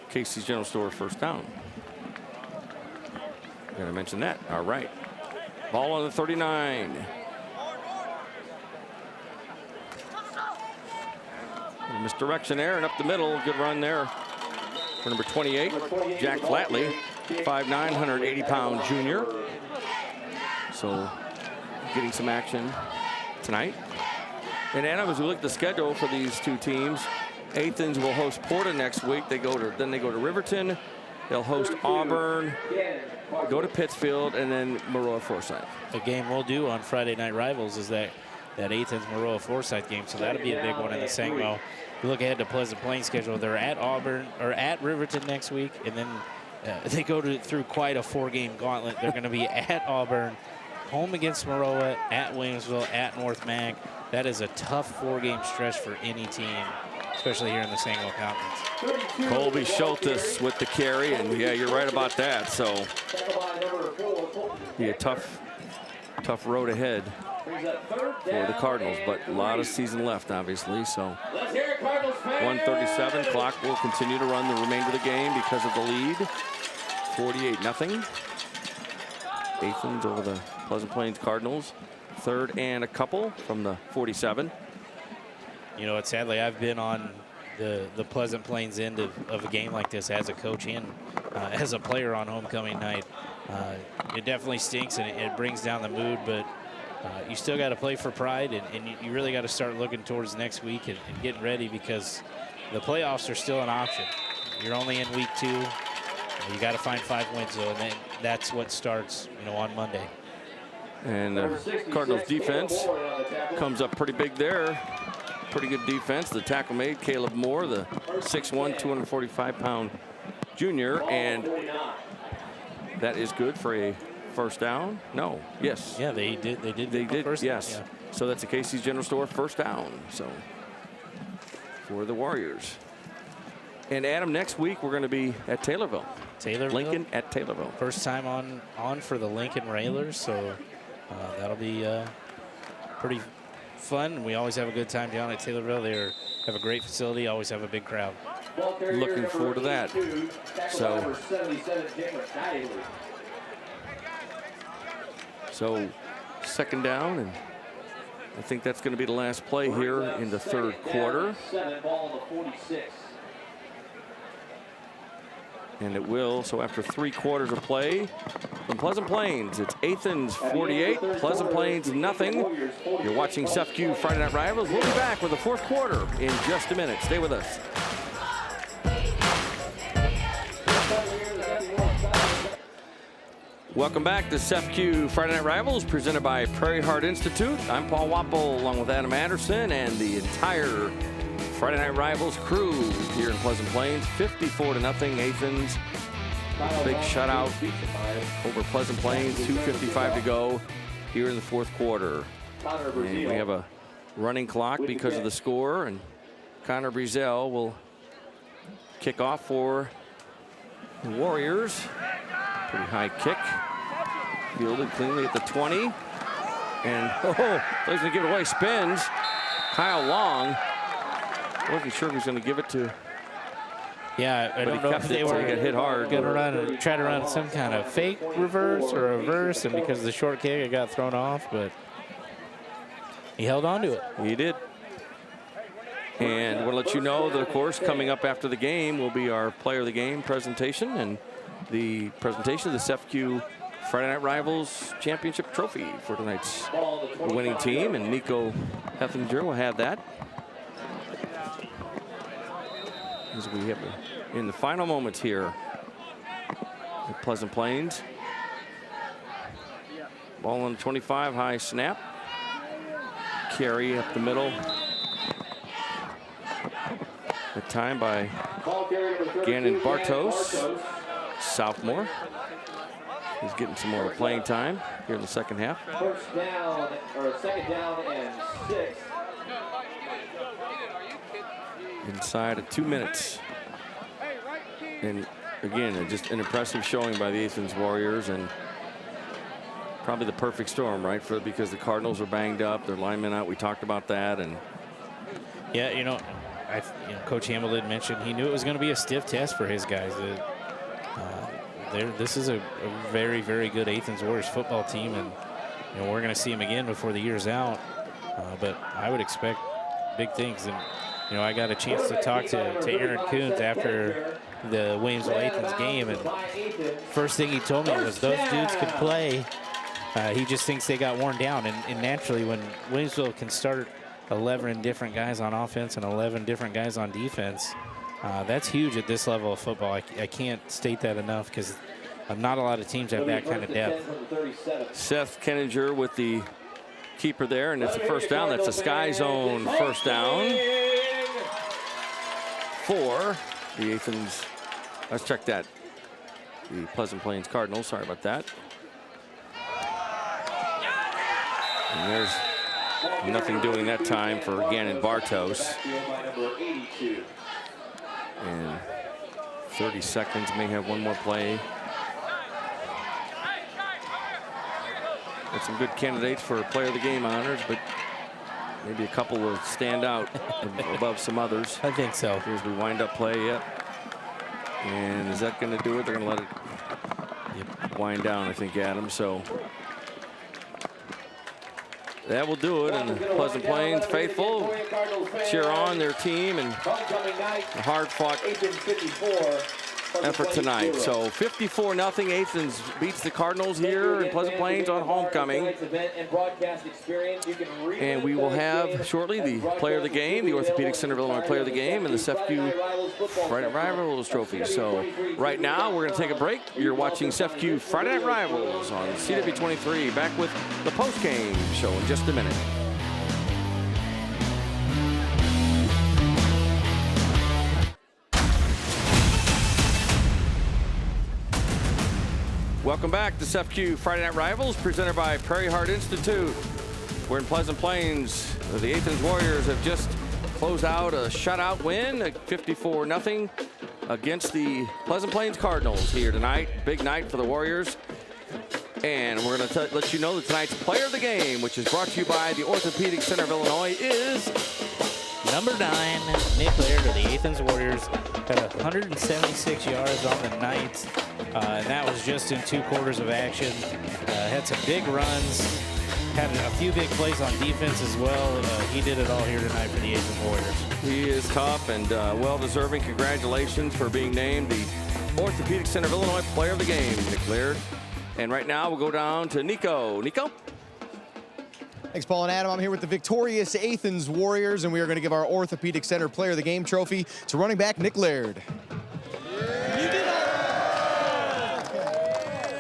Casey's General Store first down. Gotta mention that. All right. Ball on the 39. Misdirection there and up the middle. Good run there for number 28, Jack Flatley, 5'9", 180-pound junior. So getting some action tonight. And Adam, as we look at the schedule for these two teams, Athens will host Porta next week. Then they go to Riverton. They'll host Auburn, go to Pittsfield, and then Maroa Forsyth. The game we'll do on Friday Night Rivals is that Athens Maroa Forsyth game, so that'll be a big one in the Sangamo. You look ahead to Pleasant Plains schedule. They're at Auburn or at Riverton next week, and then they go through quite a 4-game gauntlet. They're going to be at Auburn, home against Maroa, at Williamsville, at North Mac. That is a tough 4-game stretch for any team, especially here in the Sangamo Conference. Colby Schultes with the carry, and yeah, you're right about that. So be a tough road ahead for the Cardinals, but a lot of season left, obviously. So 1:37, clock will continue to run the remainder of the game because of the lead. 48-0. Athens over the Pleasant Plains Cardinals. 3rd and a couple from the 47. You know, sadly, I've been on the Pleasant Plains end of a game like this as a coach and as a player on homecoming night. It definitely stinks and it brings down the mood, but you still got to play for pride, and you really got to start looking towards next week and getting ready because the playoffs are still an option. You're only in week 2. You got to find 5 wins, though, and then that's what starts, on Monday. And the Cardinals defense comes up pretty big there. Pretty good defense. The tackle made Caleb Moore, the 6'1", 245-pound junior, and that is good for a first down. No, yes. Yeah, they did. They did. Yes. Yeah. So that's a Casey's General Store first down. So for the Warriors. And Adam, next week we're going to be at Taylorville. Lincoln at Taylorville. First time on for the Lincoln Railers, so that'll be pretty fun. We always have a good time down at Taylorville. They have a great facility, always have a big crowd. Looking forward to that. So second down, and I think that's going to be the last play here in the 3rd quarter. And it will. So after 3 quarters of play from Pleasant Plains, it's Athens 48, Pleasant Plains nothing. You're watching Cefcu Friday Night Rivals. We'll be back with the 4th quarter in just a minute. Stay with us. Welcome back to Cefcu Friday Night Rivals, presented by Prairie Heart Institute. I'm Paul Wappel, along with Adam Anderson and the entire Friday Night Rivals crew here in Pleasant Plains. 54-0 Athens. Big shutout over Pleasant Plains. 2:55 to go here in the 4th quarter. And we have a running clock because of the score, and Connor Brezel will kick off for the Warriors. Pretty high kick. Fielded cleanly at the 20. And he's going to give it away. Spins. Kyle Long. Wasn't sure if he was going to give it to. Yeah, I don't know if they were got hit hard. Going to try to run some kind of fake reverse or reverse, and because of the short kick, it got thrown off, but he held on to it. He did. And we'll let you know that, of course, coming up after the game will be our Player of the Game presentation and the presentation of the Cefcu Friday Night Rivals Championship Trophy for tonight's winning team, and Nico Heffinger will have that. As we have in the final moments here at Pleasant Plains. Ball on 25, high snap. Carry up the middle. At time by Gannon Bartos, sophomore. He's getting some more playing time here in the second half. First down, or second down and 6. Inside of 2 minutes. And again, just an impressive showing by the Athens Warriors, and probably the perfect storm, right? Because the Cardinals are banged up, their linemen out. We talked about that, and yeah, Coach Hamilton mentioned he knew it was going to be a stiff test for his guys. This is a very, very good Athens Warriors football team, and we're going to see them again before the year's out. But I would expect big things, and I got a chance to talk to Aaron Coons after the Williamsville-Athens game, and first thing he told me was those dudes could play. He just thinks they got worn down, and naturally when Williamsville can start 11 different guys on offense and 11 different guys on defense, that's huge at this level of football. I can't state that enough, because not a lot of teams have that kind of depth. Seth Kenninger with the keeper there, and it's a first down. That's a sky zone first down for the Athens. Let's check that. The Pleasant Plains Cardinals. Sorry about that. And there's nothing doing that time for Gannon Bartos. And 30 seconds, may have one more play. Got some good candidates for player of the game honors, but maybe a couple will stand out above some others. I think so. Here's the wind-up play, yep. And is that going to do it? They're going to let it wind down, I think, Adam. So that will do it. And the Pleasant Plains faithful cheer on their team and a hard-fought effort tonight. So 54-0. Athens beats the Cardinals here in Pleasant Plains on homecoming. And we will have shortly the player of the game, the Orthopedic Center of Illinois player of the game, and the Cefcu Friday Night Rivals trophy. So right now we're going to take a break. You're watching Cefcu Friday Night Rivals on CW23. Back with the post-game show in just a minute. Welcome back to Cefcu Friday Night Rivals, presented by Prairie Heart Institute. We're in Pleasant Plains. The Athens Warriors have just closed out a shutout win at 54-0 against the Pleasant Plains Cardinals here tonight. Big night for the Warriors. And we're going to let you know that tonight's player of the game, which is brought to you by the Orthopedic Center of Illinois, is number 9, Nick Laird of the Athens Warriors. Had 176 yards on the night. And that was just in 2 quarters of action. Had some big runs. Had a few big plays on defense as well. He did it all here tonight for the Athens Warriors. He is tough and well-deserving. Congratulations for being named the Orthopedic Center of Illinois player of the game, Nick Laird. And right now we'll go down to Nico. Nico? Thanks, Paul and Adam. I'm here with the victorious Athens Warriors, and we are going to give our Orthopedic Center Player of the Game trophy to running back Nick Laird.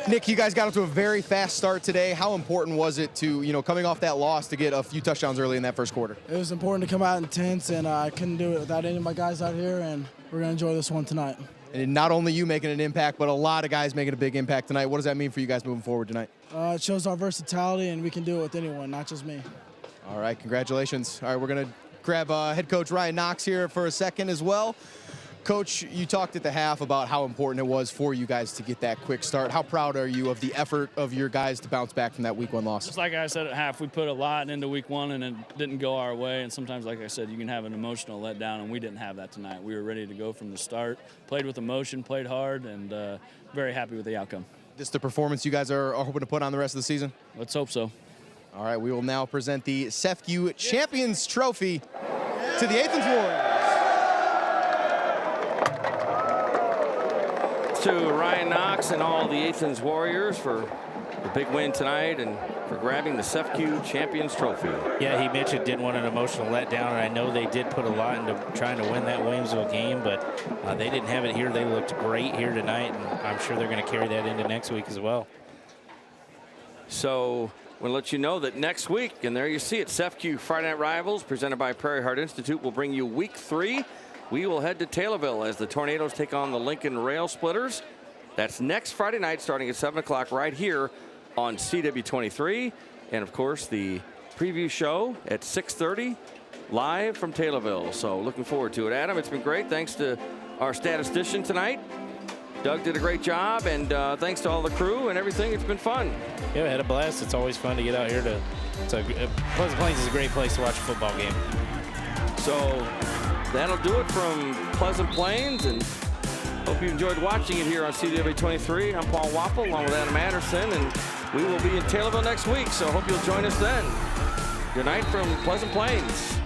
Nick, you guys got off to a very fast start today. How important was it to, coming off that loss, to get a few touchdowns early in that first quarter? It was important to come out intense, and I couldn't do it without any of my guys out here, and we're going to enjoy this one tonight. And not only you making an impact, but a lot of guys making a big impact tonight. What does that mean for you guys moving forward tonight? It shows our versatility, and we can do it with anyone, not just me. All right, congratulations. All right, we're going to grab head coach Ryan Knox here for a second as well. Coach, you talked at the half about how important it was for you guys to get that quick start. How proud are you of the effort of your guys to bounce back from that week 1 loss? Just like I said at half, we put a lot into week 1 and it didn't go our way. And sometimes, like I said, you can have an emotional letdown, and we didn't have that tonight. We were ready to go from the start, played with emotion, played hard, and very happy with the outcome. This the performance you guys are hoping to put on the rest of the season? Let's hope so. All right, we will now present the Cefcu Champions Trophy to the Athens Warriors. To Ryan Knox and all the Athens Warriors for the big win tonight and for grabbing the Cefcu Champions Trophy. Yeah, he mentioned didn't want an emotional letdown, and I know they did put a lot into trying to win that Williamsville game, but they didn't have it here. They looked great here tonight, and I'm sure they're going to carry that into next week as well. So we'll let you know that next week, and there you see it, Cefcu Friday Night Rivals, presented by Prairie Heart Institute, will bring you week 3. We will head to Taylorville as the Tornadoes take on the Lincoln Rail Splitters. That's next Friday night starting at 7 o'clock right here on CW23. And, of course, the preview show at 6:30 live from Taylorville. So looking forward to it. Adam, it's been great. Thanks to our statistician tonight. Doug did a great job, and thanks to all the crew and everything. It's been fun. Yeah, we had a blast. It's always fun to get out here to Pleasant Plains is a great place to watch a football game. So that'll do it from Pleasant Plains, and hope you enjoyed watching it here on CW23. I'm Paul Wappel along with Adam Anderson, and we will be in Taylorville next week, so hope you'll join us then. Good night from Pleasant Plains.